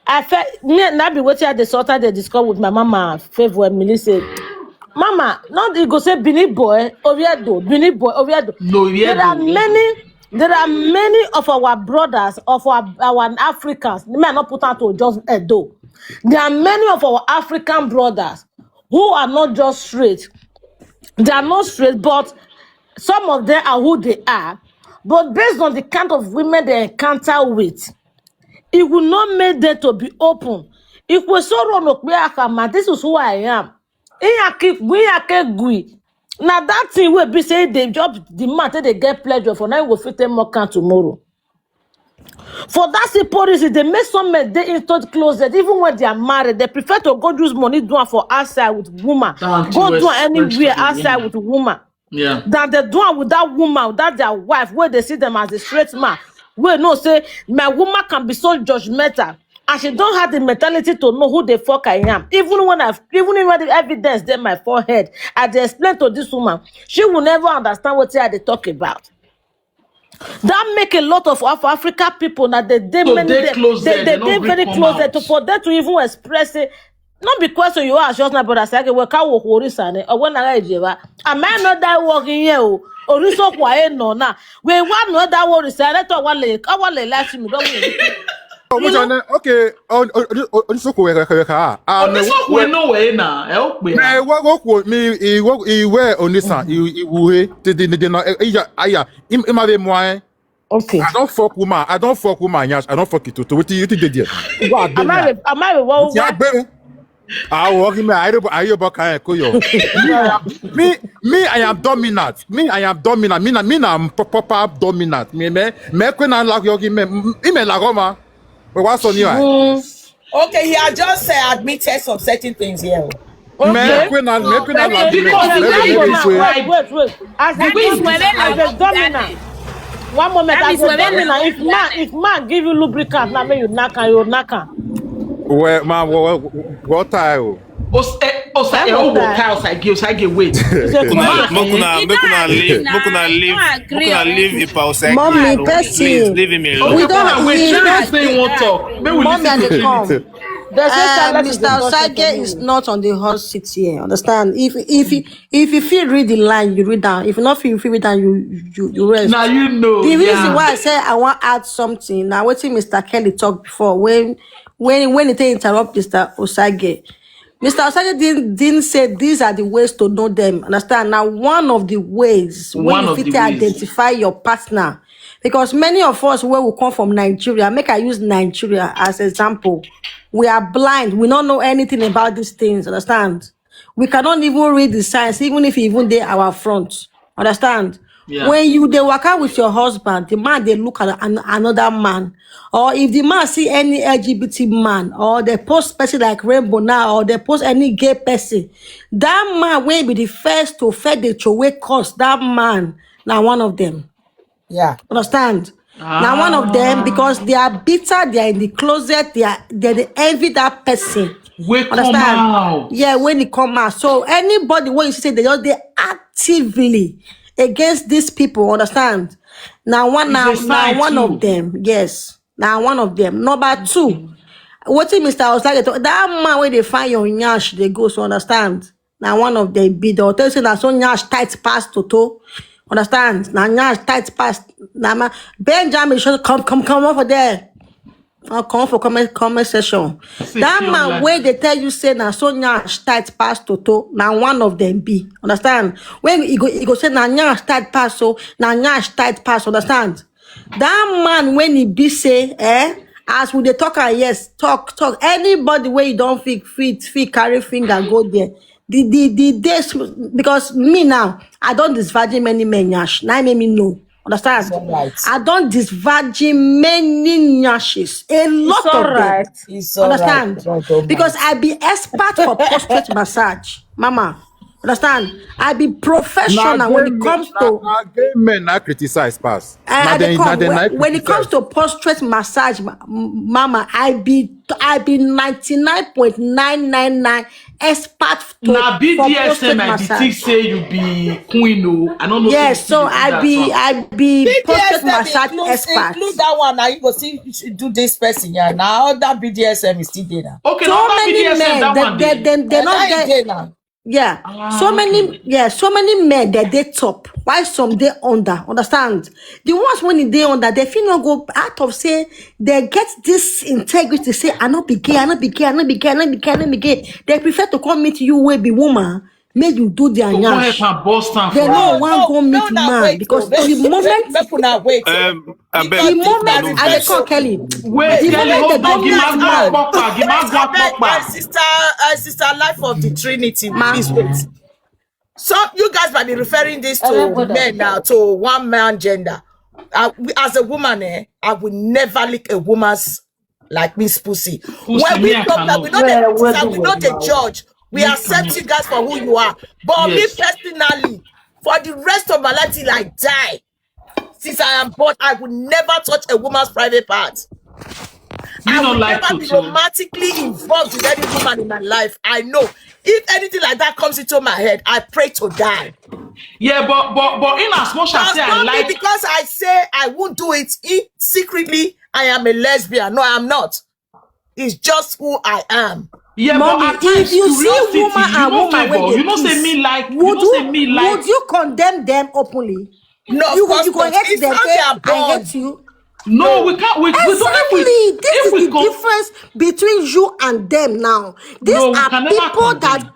I felt me not be waiting at the sort they discuss with my mama. Favor Millie say, Mama, not you go say Bini boy, Oviedo. No, There are many of our brothers, of our Africans. They may not put out to just Edo. There are many of our African brothers who are not just straight. They are not straight, but some of them are who they are. But based on the kind of women they encounter with, it will not make them to be open. If we so wrong, this is who I am. Now that thing will be say they job the matter they get pleasure for now will fit them more can tomorrow. For that policy, they make some men they into the closet even when they are married. They prefer to go use money doing for outside with woman. Go do anywhere outside with woman. Yeah. Than they do with that woman, that their wife, where they see them as a straight man. Where no say my woman can be so judgmental. And she don't have the mentality to know who the fuck I am. Even when the evidence there my forehead, I explain to this woman, she will never understand what they talk about. That make a lot of Africa people that they very close for them to even express it. Not because you are just not, but I say, well, can work or when I might not that working here. Or so quiet no now. We want not that word is I thought one leg. I want to last me. Okay. On so we no way now. Help me. Me work with me. He wear on this one. He okay. I don't fuck woman. Yes, I don't fuck it. To what you think they did? Am I I walk in my me, I am dominant. I am dominant. Me, I'm proper dominant. Me, when I like yogi, me, la Roma. But what's on your eye? Okay, he had just admitted some certain things here. Okay. Wait. As a dominant. One moment, as a dominant. If man give you lubricant, now you knock. Well, man, what time? Wait. Mommy, please leave him alone. We don't Mommy, Mr. Osage is not on the hot seat here. Understand? If you feel read the line, you read down. If you not feel read down, you rest. Now you know. The reason why I say I want to add something. Now, what Mr. Kelly talked before when they interrupt Mr. Osage. Mr. Osage didn't say these are the ways to know them. Understand? Now, one of the ways when you fit to identify your partner, because many of us where we come from Nigeria, make I use Nigeria as example. We are blind. We don't know anything about these things. Understand? We cannot even read the signs, even if they our front. Understand? Yeah. When they work out with your husband, the man they look at another man, or if the man see any LGBT man, or they post person like Riinbow now, or they post any gay person, that man will be the first to fed the choway cost. That man, now one of them. Yeah. Understand? Now one of them, because they are bitter, they are in the closet, they envy that person. Come out. Yeah, when it come out. So anybody when you say they actively against these people, understand? Now one of them, yes. Now one of them. Number two, what if Mr. Osage that man when they find your nyash, they go, so understand? Now one of them be the hotel say that so nyash tight past Toto. Understand? Now nyash tight past now Benjamin should come over there. I'll come for comment session. That man where they tell you say now so nyash tight past Toto, now one of them be. Understand? When he go say now nyash tight past so now nyash tight past, understand? That man when he be say as we they talk yes talk anybody where you don't fit carry finger go there. The days because me now I don't disvirgin many men nyash. Now make me know. Understand? Right. I don't disvirgin many nyashes. A lot of them. It's understand? Right. Because I be expert for prostate massage, mama. Understand? I be professional when it comes to gay men not criticize pass. When it comes to prostate massage, mama, I be 99.999 expert now BDSM I think say you be queen. I don't know. Yes, so I be prostate massage expert. Include that one now. You go see you should do this person. Yeah, now that BDSM is still there now. Okay, so many BDSM, men they're not there now. Yeah, so many men that they top, while some they under. Understand? The ones when they under, they feel not go out of say they get this integrity. Say I not be gay. They prefer to come meet you where be woman. Make you do their nyash. They don't want to meet man because the moment the moment I call Kelly. Wait, the moment sister life of the Trinity. Please wait. So you guys might be referring this to men now, to one man gender. As a woman, I would never lick a woman's like Miss Pussy. When we talk that we know the judge. We accept you guys for who you are. But me personally, for the rest of my life till I die, since I am born, I would never touch a woman's private part. I not will like never be to. romantically involved with any woman in my life. I know. If anything like that comes into my head, I pray to die. Yeah, but in as much as Does say I not like, be because I say I won't do it secretly, I am a lesbian. No, I am not. It's just who I am. yeah, Mommy, but at times if you see curiosity, woman you and know woman when favor. they You know say kiss, me like. You would know say me like. would you condemn them openly? No, of You course go not. hate It's them, not say their I bond. hate you. No, we can't. We don't. Exactly. This If is we the come, difference between you and them now. These no, we are can never people that condemn.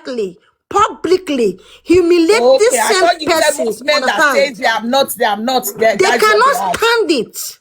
outrightly, publicly humiliate Okay, this I same thought you said most person. men that say Understand? they are not. They That's what cannot they are. stand it.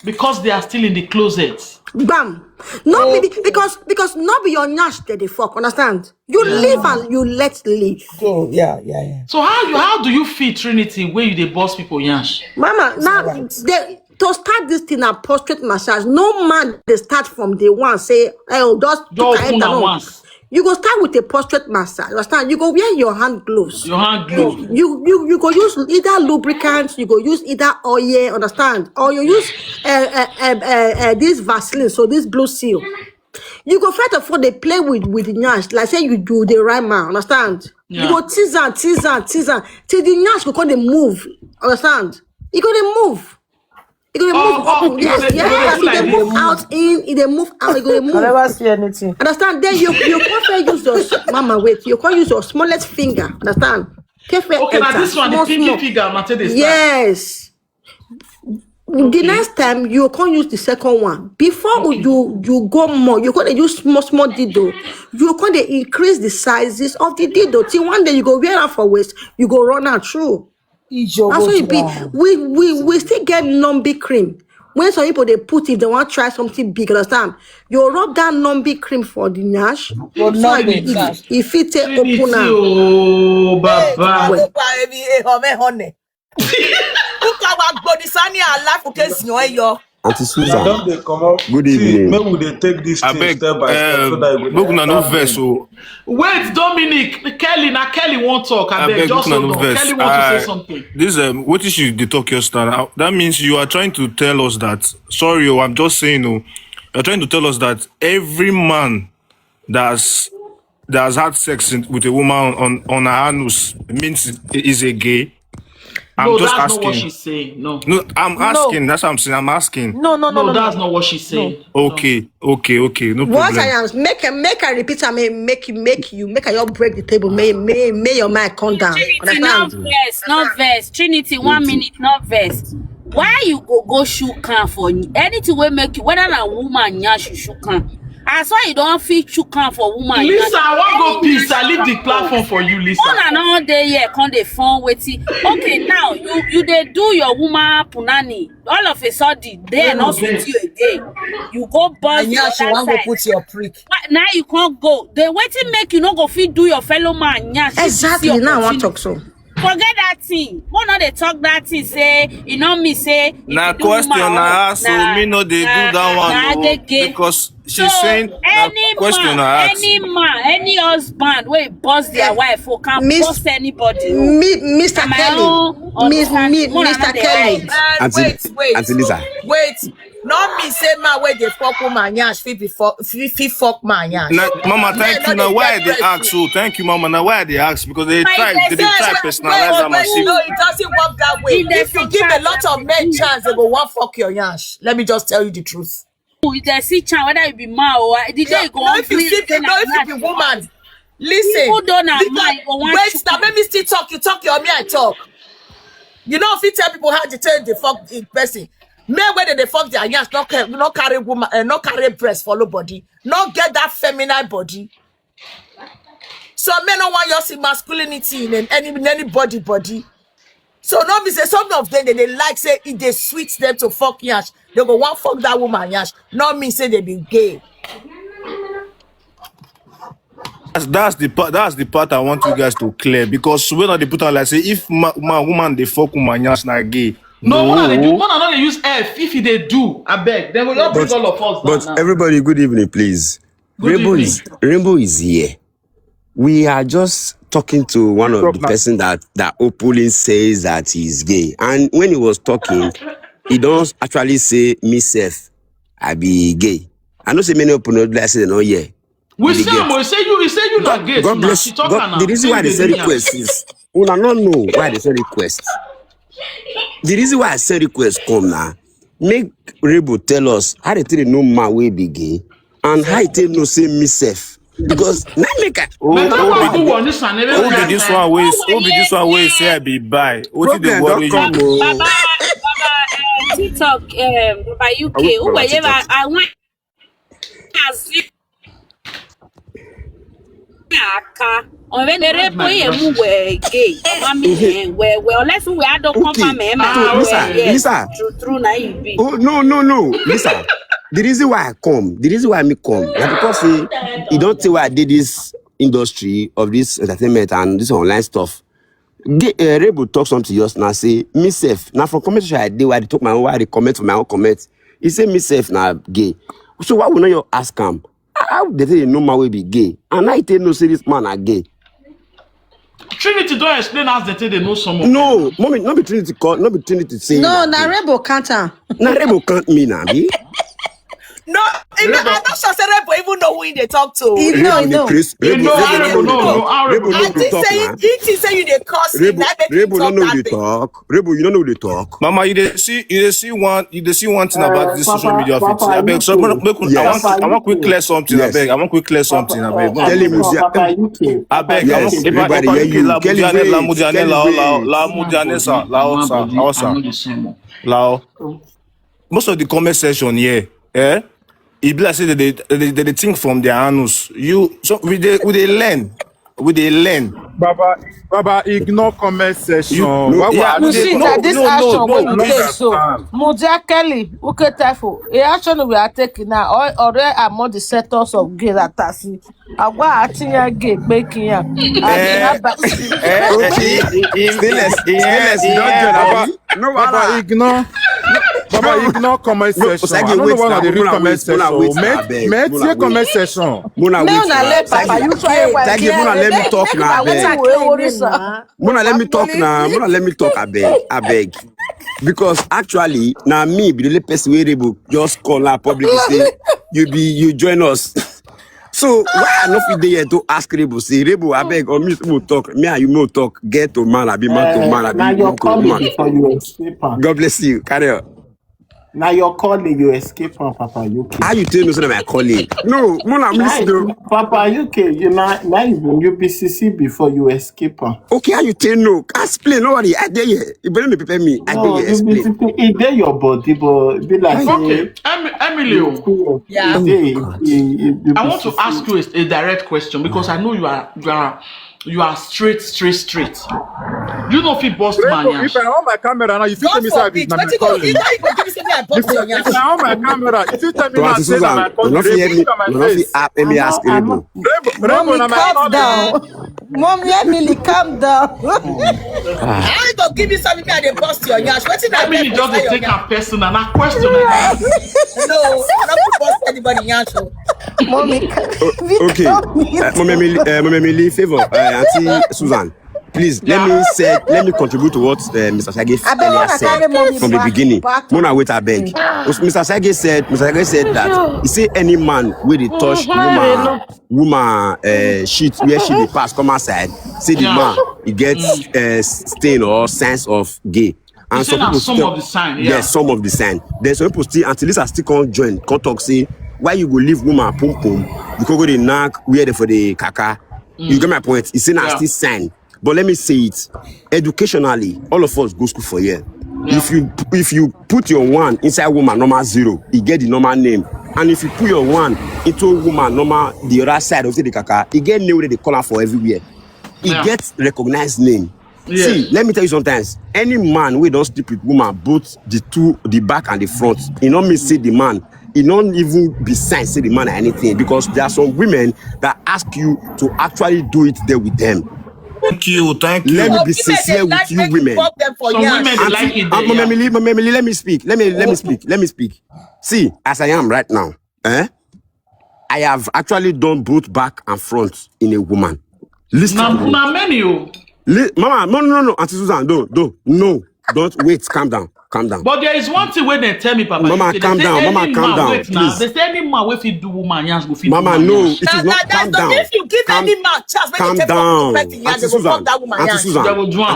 Because they are still in the closet. Bam. Not Okay. because not be your nyash that they fuck. Understand? You live and you let live. So yeah. So how do you feel Trinity where you dey boss people yansh? Mama, now Right. to start this thing a prostrate massage, no man they start from day one say, oh, just Just open am once. You go start with a prostrate massage. Understand? You go wear your hand gloves. Your hand glove. You go use either lubricants, you go use either oil, understand? Or you use this Vaseline, so this blue seal. You go first of all they play with the nyash, like say you do the right man, understand? Yeah. You go tease and till the nyash go come they move, understand? You go they move. You go they move up, you go dey do like they this. move out in, they move out, you go they I move. never see anything. Understand? Then you can't use your mama wait. You can't use your smallest finger. Understand? Okay, now this one, the pinky figure, Mate, they start. Yes. The next time you can't use the second one. Before you go more, you can't use small dildo. You can't increase the sizes of the dildo. Till one day you go wear out for waist, you go run out through. That's what it be. We still get numby cream. When some people they put if they want to try something big, understand? You rub that numby cream for the nyash. For So nothing. if it take Trinity, open now. oh, Baba. Auntie Susan, Don't they come up? good See, evening. maybe they take this I thing beg, step by step so that you make una no enter vex brain. o. Wait, Dominic, Kelly won't talk. I I beg, beg, just make una hold no on. vex. Kelly want to say something. This what is you dey talk yesterday? That means you are trying to tell us that. Sorry, I'm just saying. You're trying to tell us that every man that has had sex with a woman on her anus means is a gay. No, I'm just that's asking. not what she's saying. No, I'm asking. That's what I'm saying. I'm asking. No, that's not what she's saying. Okay. No What I problem. am make I repeat, I may make you break the table, may your mind come down. Trinity, not Understand? verse. Trinity, 1 minute, not verse. Why you go shoot can for anything will make you whether na woman nyash you shoot can. As why you don't feel shoot can for woman. Lisa, I want go peace. I leave the platform for you, Lisa. On and all day here, come the phone waiting. Okay, now you they do your woman punani. All of a sudden, they not with you again. You go bust the other side. Put your prick. Now you can't go. They waiting make you not go fit do your fellow man nyash. Exactly. Now I want to talk so. Forget that thing. Why not they talk that thing? Say, you know me say. Now question I ask, so me no they do that one because she's saying any question I ask. any husband wey bust their wife or can bust anybody. Mr. Kelly. Mr. Kelly. Auntie Lisa. Wait. Not me say man where they fuck woman yash fit fuck man yash. Now, Mama, thank you. Now why they ask? So thank you, Mama. Now why they ask? Because they try personalize them. No, it doesn't work that way. If you give a lot of men chance, they go want fuck your yash. Let me just tell you the truth. If they see chance, whether you be man or the day you go no, if you be woman, listen. People don't have mind. Wait, now let me still talk. You talk, you or me, I talk. You know, if you tell people how to tell the fuck the person. Men whether they fuck their yansh, not carry woman, not carry breast, follow body, not get that feminine body. So men don't want you see masculinity in anybody body. So not be say some of them they like say if they sweet them to fuck yansh, they go want fuck that woman yansh. Not me say they be gay. That's the part I want you guys to clear because when they put on like say if woman they fuck woman yansh na gay. No, one they don't use F. If they do, I beg. Then we all bring all of us But down everybody, good evening, please. Riinbow is here. We are just talking to one of the person that openly says that he's gay. And when he was talking, he don't actually say myself. I be gay. I know say many open up like say no yeah. We say you not gay. God bless you. The reason why they say request is I don't know why they say request. The reason why I say request come now, make Riinbow tell us how they tell the no man will be gay and how they no say myself. Because now make who be this one way say I be bi? What did they worry you? Baba, TikTok, Baba UK, whoever I want as aka on when the repo you were gay mama where unless we had don't confirm Lisa true na you be. Oh no Lisa, the reason why I come na because say you don't say why I did this industry of this entertainment and this online stuff. Riinbow talk something just now say myself now from comment I did why I talk my own why I comment for my own comment. He say myself now gay. So why would not you ask him? How they say no man will be gay? And I tell no say this man are gay. Trinity don't explain as they say they know someone. No, mommy, not be Trinity call, not be Trinity say. No, na Riinbow can't. Na Riinbow can't mean be. No, I'm not sure Riinbow even know who they talk to. No. He say you they cause him. Riinbow don't know they talk. Riinbow, you don't know they talk. Mama, you see one thing about this social media thing. I beg, so I want quick clear something. I beg, I want quick clear something. I beg. Tell him, I beg. Everybody hear you. Lao. Most of the comment section here, it be like say they think from their anus. We they learn. Baba, ignore comment section. You see that this action will be taken. So, Mudia Kelly, okay, Tafo. The action we are taking now, or among the sectors of gay that I see. I want acting gay, making ya. Baba, ignore comment section. I don't know why they read comment section. Make comment section. Mona, let me talk now. Mona, let me talk. I beg. Because actually, now me be the person where Riinbow just call our public say you join us. So why I not fit there to ask Riinbow say Riinbow I beg or me will talk. Me and you will talk. Get to man, I be man to man, I be now you're calling before you escape. God bless you. Carry on. Now you're calling, you escape from Papa UK. How you tell me so that my calling? No, Mona, I'm listening. Papa UK, you now you BCC before you escape. Okay, how you tell no? Explain, nobody. I dare you. You better me prepare me. I dare you explain. It there your body, but be like okay. Emilio. Yeah. I want to ask you a direct question because I know you are straight. You know if you bust man. If I on my camera now, you tell me say I be my calling. If I on my camera, if you tell me now say that my calling, let me ask Riinbow. Mommy, calm down. Mommy, Emily, calm down. I don't give you something that they bust your yash. What's that? Emily just to take her personal and a question. No, I'm not bust anybody yash. Mommy, okay. Mommy, Emily, favor, Auntie Susan. Please let me contribute to what Mr. Sage said from the beginning. Mona, wait, I beg. Mr. Sage said that he say any man with the touch woman shit where she dey pass come outside. Say the man he gets stain or sense of gay. And some people some of the sign. Yes, some of the sign. Then some people still until this still can't join. Can't talk say why you go leave woman pum pum. You can go the knack where for the kaka. You get my point. It's a nasty sign. But let me say it, educationally, all of us go school for year. Yeah. If you put your one inside woman normal 0, you get the normal name. And if you put your one into woman normal the other side of the kaka, you get name where they call her for everywhere. It gets recognized name. Yeah. See, let me tell you sometimes, any man we don't sleep with woman, both the back and the front, you know me say the man. It don't even be sign say the man or anything because there are some women that ask you to actually do it there with them. Thank you. Let me be sincere with you women. Some women they like it there. Mommy, let me speak. Let me speak. See, as I am right now, I have actually done both back and front in a woman. Listen to me. Now many you. Mama, no, Auntie Susan, don't wait, calm down. Calm down. But there is one thing when they tell me, Papa. Mama, calm down. Mama, calm down, wait now. please. They say any man if he do woman, yes, go fit. Mama, no, it is not. Calm down. If you give any man chance, calm down. Auntie Susan, Auntie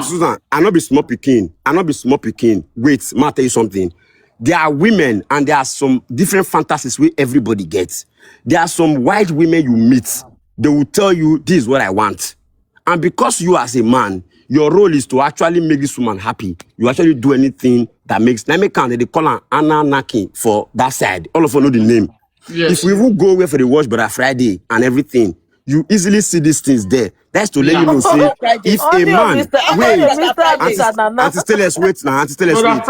Susan, I not be small picking. Wait, ma tell you something. There are women and there are some different fantasies where everybody gets. There are some white women you meet. They will tell you, this is what I want. And because you as a man, your role is to actually make this woman happy. You actually do anything that makes... They call her Anna Naki for that side. All of you know the name. Yes. If we even go away for the Watch Brother Friday and everything, you easily see these things there. That's to let you know, say, if a man... Wait, Auntie Stella's wait now, Auntie Stella's wait.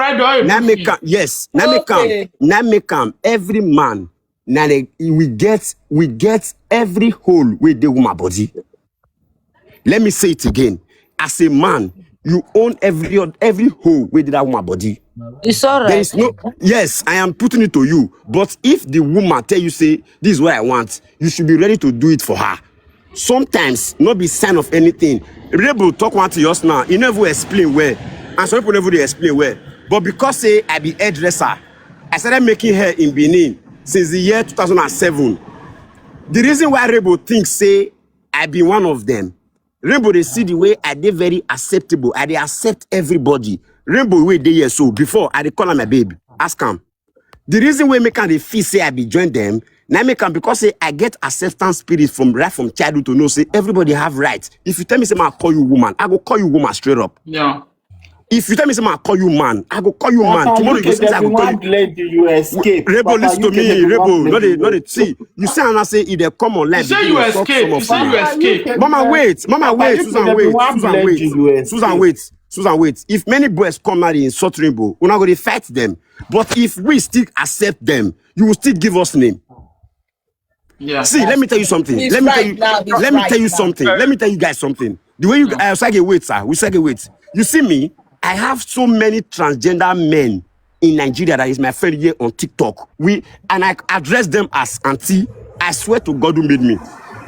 Yes, Namekam, every man, now we get every hole with the woman body. Let me say it again. As a man, you own every hole with that woman body. It's all right. There is no, yes, I am putting it to you. But if the woman tell you, say, this is what I want, you should be ready to do it for her. Sometimes, not be sign of anything. Riinbow talk one to us now, he never explain where. And some people never explain where. But because, say, I be hairdresser, I started making hair in Benin since the year 2007. The reason why Riinbow thinks, say, I be one of them, Riinbow, they see the way I did very acceptable. I they accept everybody. Riinbow, way they here so before I they call her my baby. Ask him. The reason why make they feel say I be join them, now make them because say I get acceptance spirit from childhood to know say everybody have rights. If you tell me say I call you woman, I go call you woman straight up. Yeah. If you tell me say I call you man, I go call you man. Tomorrow you say I go call you escape. Riinbow, listen to me, Riinbow. Not the see. You say and I say if they come online. You say you escape. You say you escape. Mama wait, Susan wait. If many boys come out in South Riinbow, we're not going to fight them. But if we still accept them, you will still give us name. Yeah. See, let me tell you something. Let me tell you guys something. The way you say wait, sir. We say wait. You see me, I have so many transgender men in Nigeria that is my friend here on TikTok. And I address them as auntie. I swear to God who made me.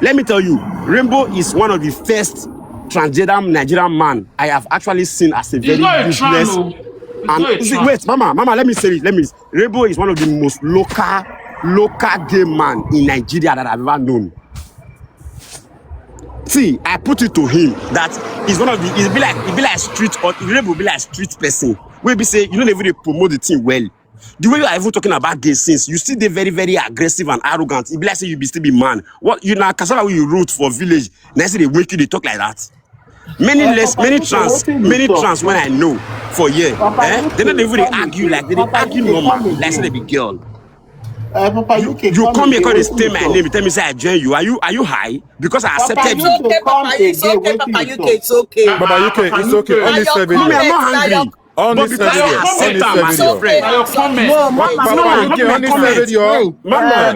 Let me tell you, Riinbow is one of the first transgender Nigerian man I have actually seen as a very useless. And wait, Mama, let me say it. Riinbow is one of the most local gay man in Nigeria that I've ever known. See, I put it to him that he's one of the. He be like street or Riinbow be like street person. Where be say you don't even promote the thing well. The way you are even talking about gay since you still they very, very aggressive and arrogant. It be like say you still be man. What you know, cassava when you root for village, next day they wake you, they talk like that. Many trans when I know for year, they don't even argue like they argue normal, like say they be girl. Papa, you come here because they stay my name. You tell me say I join you. Are you high? Because I accepted you. It's okay, Papa UK. It's okay. Papa UK, it's okay. Only 7 years. I'm not hungry. Only 7 years.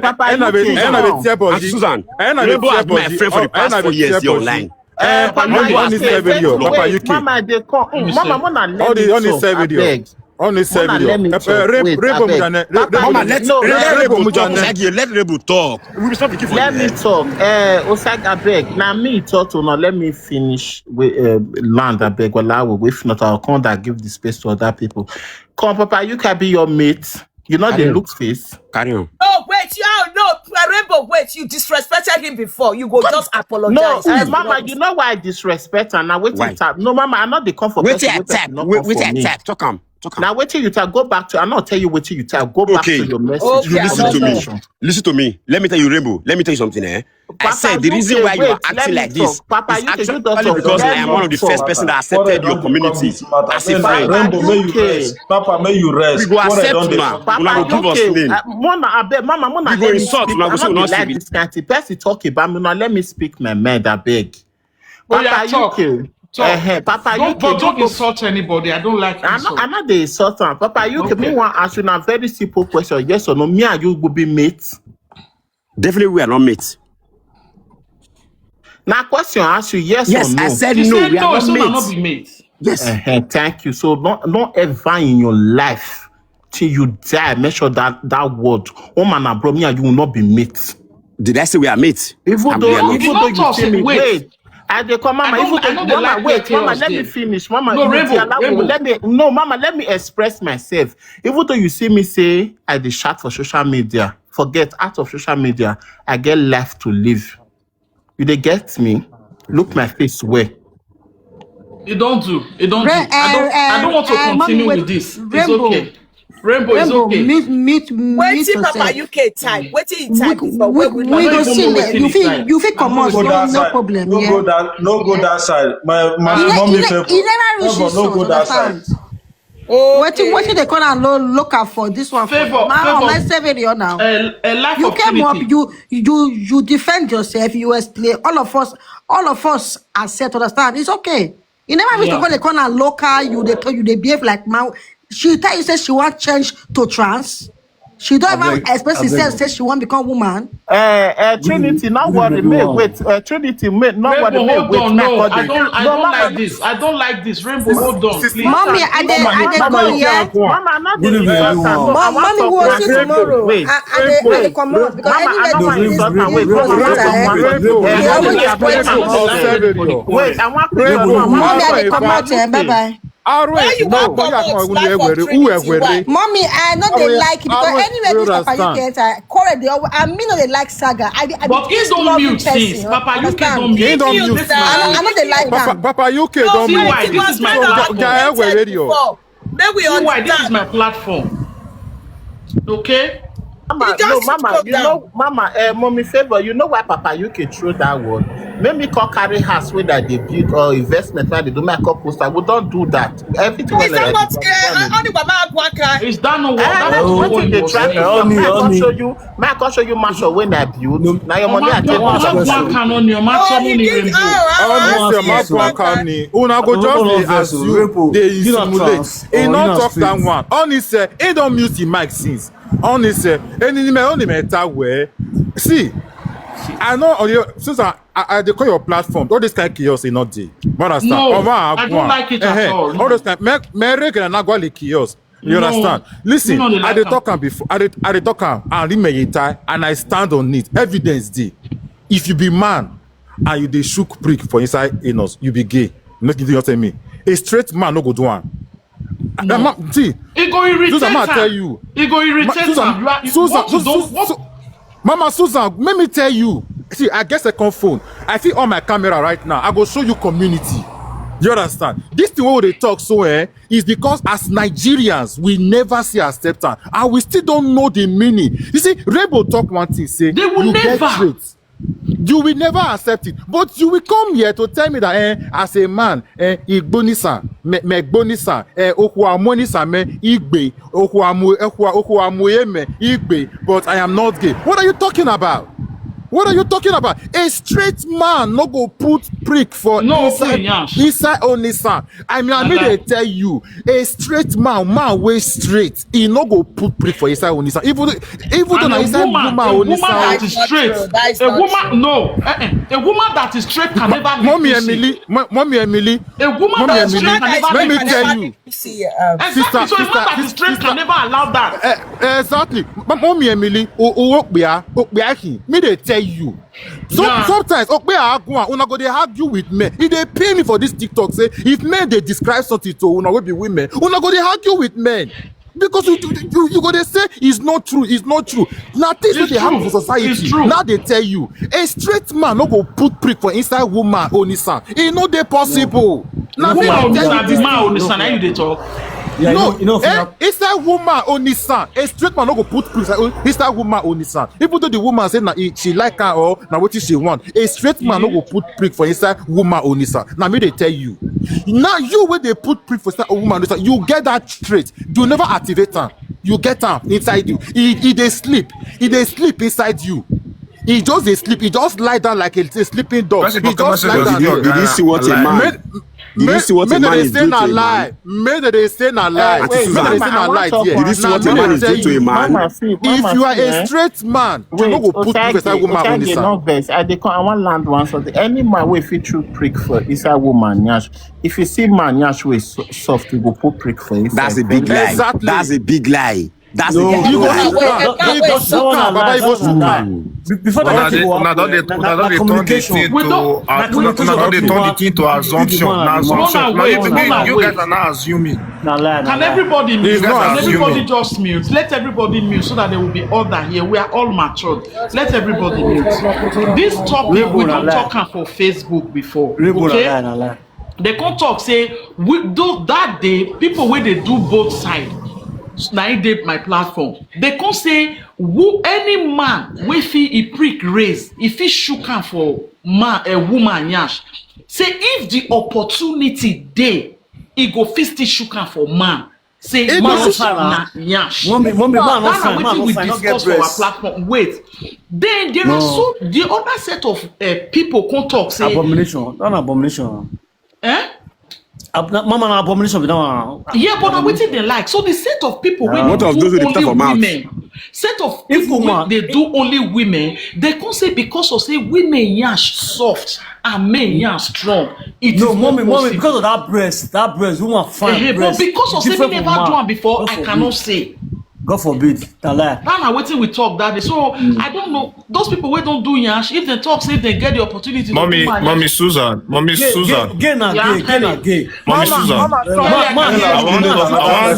Papa Susan, Riinbow has been my friend for the past 4 years here online. Only 7 years. Papa UK. Mama, they come. Mama, let me only 7 years. Only 7 years. Mama, let Riinbow talk. We will stop the for Let me talk. Osag, beg. Now me talk to now. Let me finish with land. I beg. Well, I will. If not, I'll come and give the space to other people. Come, Papa, you can be your mate. You know the look face. Carry on. Oh wait, Riinbow, wait. You disrespected him before. You go just apologize. No, Mama, you know why I disrespect her. Now wait till time. No, Mama, I'm not the comfort. Wait till I tap. Wait till I tap. Talk on. Now wait till you tap. Go back to. I'm not tell you wait till you tap. Go back to your message. Okay, you listen to me. Let me tell you, Riinbow. Let me tell you something. Papa, I said the reason why you are acting like this Papa, is actually because I am one of the first person that accepted your community as a friend. Riinbow, may you rest. Papa, may you rest. We go accept now. Papa, give us name. Mama, we go insult. I'm not like this kind of person talk about me. Now let me speak my mind. I beg. Papa, talk. Papa, don't insult anybody. I don't like insult. I'm not the insultant. Papa, me want to ask you a very simple question. Yes or no? Me and you will be mates. Definitely, we are not mates. Now, question I ask you yes or no? I said no. We are not be mates. Yes. Thank you. So not ever in your life till you die. Make sure that word. Oh man, bro, me and you will not be mates. Did I say we are mates? Even though you say me, wait. I dey come, Mama. I know they Mama, like wait, Mama. chaos Let me there. finish, Mama. No, Rainbow. Mama. Let me express myself. Even though you see me say I dey shout for social media, forget out of social media, I get life to live. You dey get me? Look my face where. It don't do. I don't want to continue with this. It's okay. Rainbow is okay. Meet Waiting Papa yourself. UK time. Waiting time before We we go even see know that. wetin it's like. You feel come on, Go that no side. problem. No Yeah. go that side. My He mommy favor. never reach his No go source, that side. understand? okay. What they call and look out for this one? Favor. Let's say video now. A life You of came up, Trinity. you defend yourself, you explain. All of us accept, understand? It's okay. You never reach to Yeah. go the corner local, you they behave like man. She tell you say she want change to trans. She don't even express herself, say she want become woman. Trinity, not worry, wait. Trinity, not worry, Rainbow, hold wait. on. No, I don't Mama, like this. I don't like this. Rainbow, hold on, please. Mommy, I go here. Mama, not the Mommy will see tomorrow. Wait, I come out because Mama, I don't want to insult her. Wait, wait, I want to Mommy, I come out here. Bye bye. Why you want to Mommy, I know they like it because anyway, this Papa UK enter. Correct, I mean, no, they like saga. But he don't mute things. Papa UK don't mute. He don't mute. I know they like that. Papa UK don't See mute. why this is my platform. Then we See why this is understand. my platform. Okay? Mama, You no, just Mama, calm you down. know, Mama, Mommy favor, you know why Papa UK throw that word? Make me call carry house where that they build or investment where they do make up poster. We don't do that. Everything Is that what only Baba Aguaka? Is that no what? That what what they you try say. to may I can show you Marshall when I build. Now your money I take Ọmọ picture. Aguaka on your match on the Rainbow. Una go just dey assume dey simulate. He not talk that one. Honestly, he don't mute the mic since. Honestly, only matter where. See, I know since I dey call your platform, all this kind of chaos is not there. Understand? No, I don't like it at all. All those kind, make an agwali chaos. You No, understand? Listen, no, they like I dey am. talk am before. I dey talk am and remain and I stand on it. Evidence dey. If you be man and you dey shook prick for inside anus, you be gay. Make you tell me. A straight man no go do one. No. See, It go irritate Susan, I her. tell you. It go irritate her. Mama Susan, let me tell you. See, I get second phone. I feel on my camera right now. I go show you community. You understand? This thing what they talk so is because as Nigerians we never see acceptance and we still don't know the meaning. You see, Rainbow talk one thing, say They will you never. get traits. You will never accept it, but you will come here to tell me that as a man, igbonisa, megbonisa, okuamonisa me igbe, okuamoyeme igbe, but I am not gay. What are you talking about? What are you talking about? A straight man no go put prick for inside Onisa. I mean they tell you, a straight man wey straight, he no go put prick for inside Onisa. Even though na inside woman Onisa. That is straight. A woman, no. A woman that is straight can never be Mommy pussy. Emily. A woman that is straight can never let be me tell you. Exactly. So a woman that is straight can never allow that. Exactly. Mommy Emily, me they tell you. Sometimes una go dey argue with men. If they pay me for this TikTok, say if men they describe something to una will be women, una go dey argue with men. Because you go dey say it's not true. Now this is what they happen for society. Now they tell you a straight man no go put prick for inside woman Onisa. It no dey possible. Now Woman Onisa, you dey talk. Yeah, no, inside woman Onisa, a straight man no go put prick inside woman Onisa. Even though the woman say na she like her or na what she want, a straight man no go put prick for inside woman Onisa. Now me they tell you. Now you when they put prick for inside a woman Onisa, you get that trait. You never activate her. You get her inside you. He they sleep inside you. He just they sleep. He just lie down like a sleeping dog. He just lie down. Did you see what a man? Did you see what a man is doing to a man? Maybe they say na lie. Did you see what a man is doing to a man? If you are a straight man, you no go put inside woman on this side. I want land one something. Any man wey fit true prick for inside woman nyash. If you see man nyash wey soft, you go put prick for inside. That's a big lie. Exactly. That's a big lie. That's No, again. you go Lie. shoot am. You go shoot am. Baba, you go shoot am. Before Una that, dey turn the thing We to don't- una dey turn the thing to assumption. Na assumption. Mona, Now wait, you wait. guys are not assuming. Can everybody mute? It's not Can everybody assuming. just mute? Let everybody mute so that there will be order here. We are all matured. Let everybody mute. This topic we don't talk am for Facebook before. Okay? They can't talk say we do that day people wey dey do both side na im dey my platform. They can't say any man wey fit e prick raise e fit shook am for a woman yansh. Say if the opportunity dey e go fit still shook am for man. Say man na yansh. That's wetin we discuss for our platform. Wait, then there are so the other set of people come talk say abomination. Eh? Mama, na abomination. Yeah, but na wetin they like. So the set of people wey What of do those with the only top of mouth? women, set of people wey they do only women, they come say because of say women yansh soft and men yansh strong. It No, is mommy, not because of that breast, woman fine but breast. because of say we never do am before, I cannot say. God forbid, that lie. That na wetin we talk that day. So I don't know those people wey don't do yansh. If they talk, say if they get the opportunity to do Mommy Susan, Gay na gay. Mommy Susan. I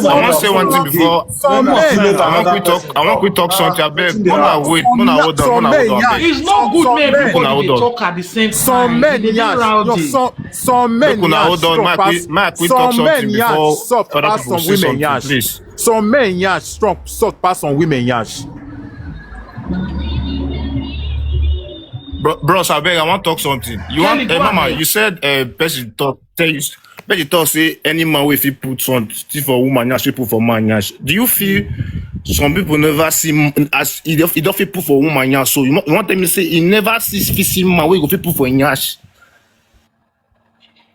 want say one thing before. I want we talk something. I beg. Mona wait. Mona hold on. It's not good men everybody dey talk at the same time. Some men yash, some men yash strong pass. Some men yash soft pass some women yash. Some men yash strong soft pass some women yash. Bros, I beg. I want to talk something. You want, Mama? You said person talk. Person talk say any man wey fit put something for woman yash, put for man yash. Do you feel some people never see as he don't fit put for woman yash? So you want them to say he never see man wey go fit put for yash?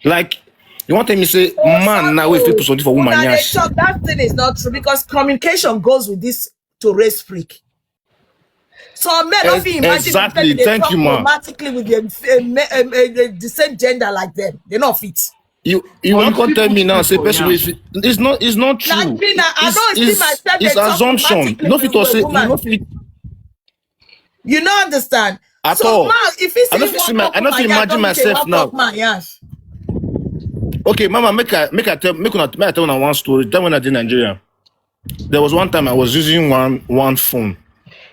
Like you want them to say man now wey fit put something for woman yash? That thing is not true because communication goes with this to race freak. So men don't feel imagine exactly. Thank you, ma. Automatically with the same gender like them. They're not fit. You can't tell me now. Say person wey fit. It's not true. Like me now, I don't see myself. It's assumption. You know fit to say. You know fit. You don't understand. At so all. Man, if he say I don't imagine myself now. Yes. Okay, Mama, make I tell una one story. That when I did in Nigeria, there was one time I was using one phone.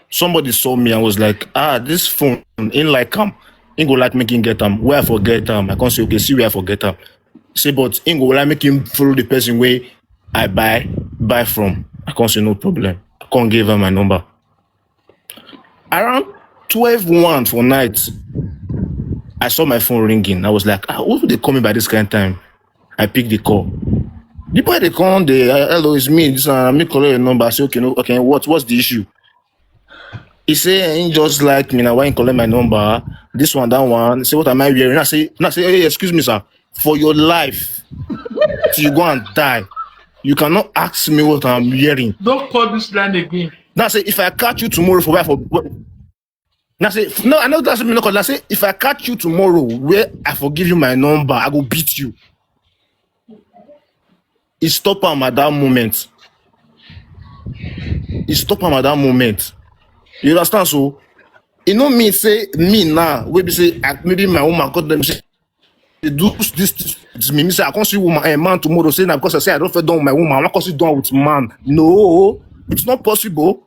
Somebody saw me and was like, this phone ain't like him. Ain't go like making get him. Where I forget him. I can't say, okay, see where I forget him. Say, but ain't go like make him follow the person where I buy from. I can't say no problem. I can't give her my number. Around 12:01 for night, I saw my phone ringing. I was like, who would they call me by this kind of time? I picked the call. The boy they call, hello, it's me. This me calling your number. I say, okay, what's the issue? He say, ain't just like me now. Why you calling my number? This one, that one. Say, what am I wearing? I say, hey, excuse me, sir. For your life, till you go and die, you cannot ask me what I'm wearing. Don't call this line again. Now say, if I catch you tomorrow for now say, no, I know that's me. No, I say, if I catch you tomorrow where I forgive you my number, I go beat you. He stop him at that moment. You understand? So, you know me say me now. We be say maybe my woman got them say they do this to me. Me say I can't see woman a man tomorrow. Say now because I say I don't feel done with my woman. I'm not going to sit down with man. No, it's not possible.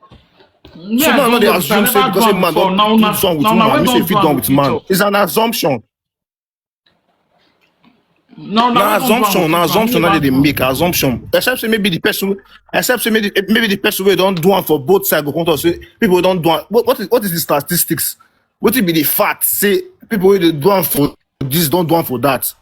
Yeah, so man, they assume say because a man don't do something with woman, me say fit done with man. It's an assumption. Now assumption that they make assumption. Except say maybe the person we don't do one for both sides go come say people don't do one. What is the statistics? What will be the fact? Say people we do one for this don't do one for that.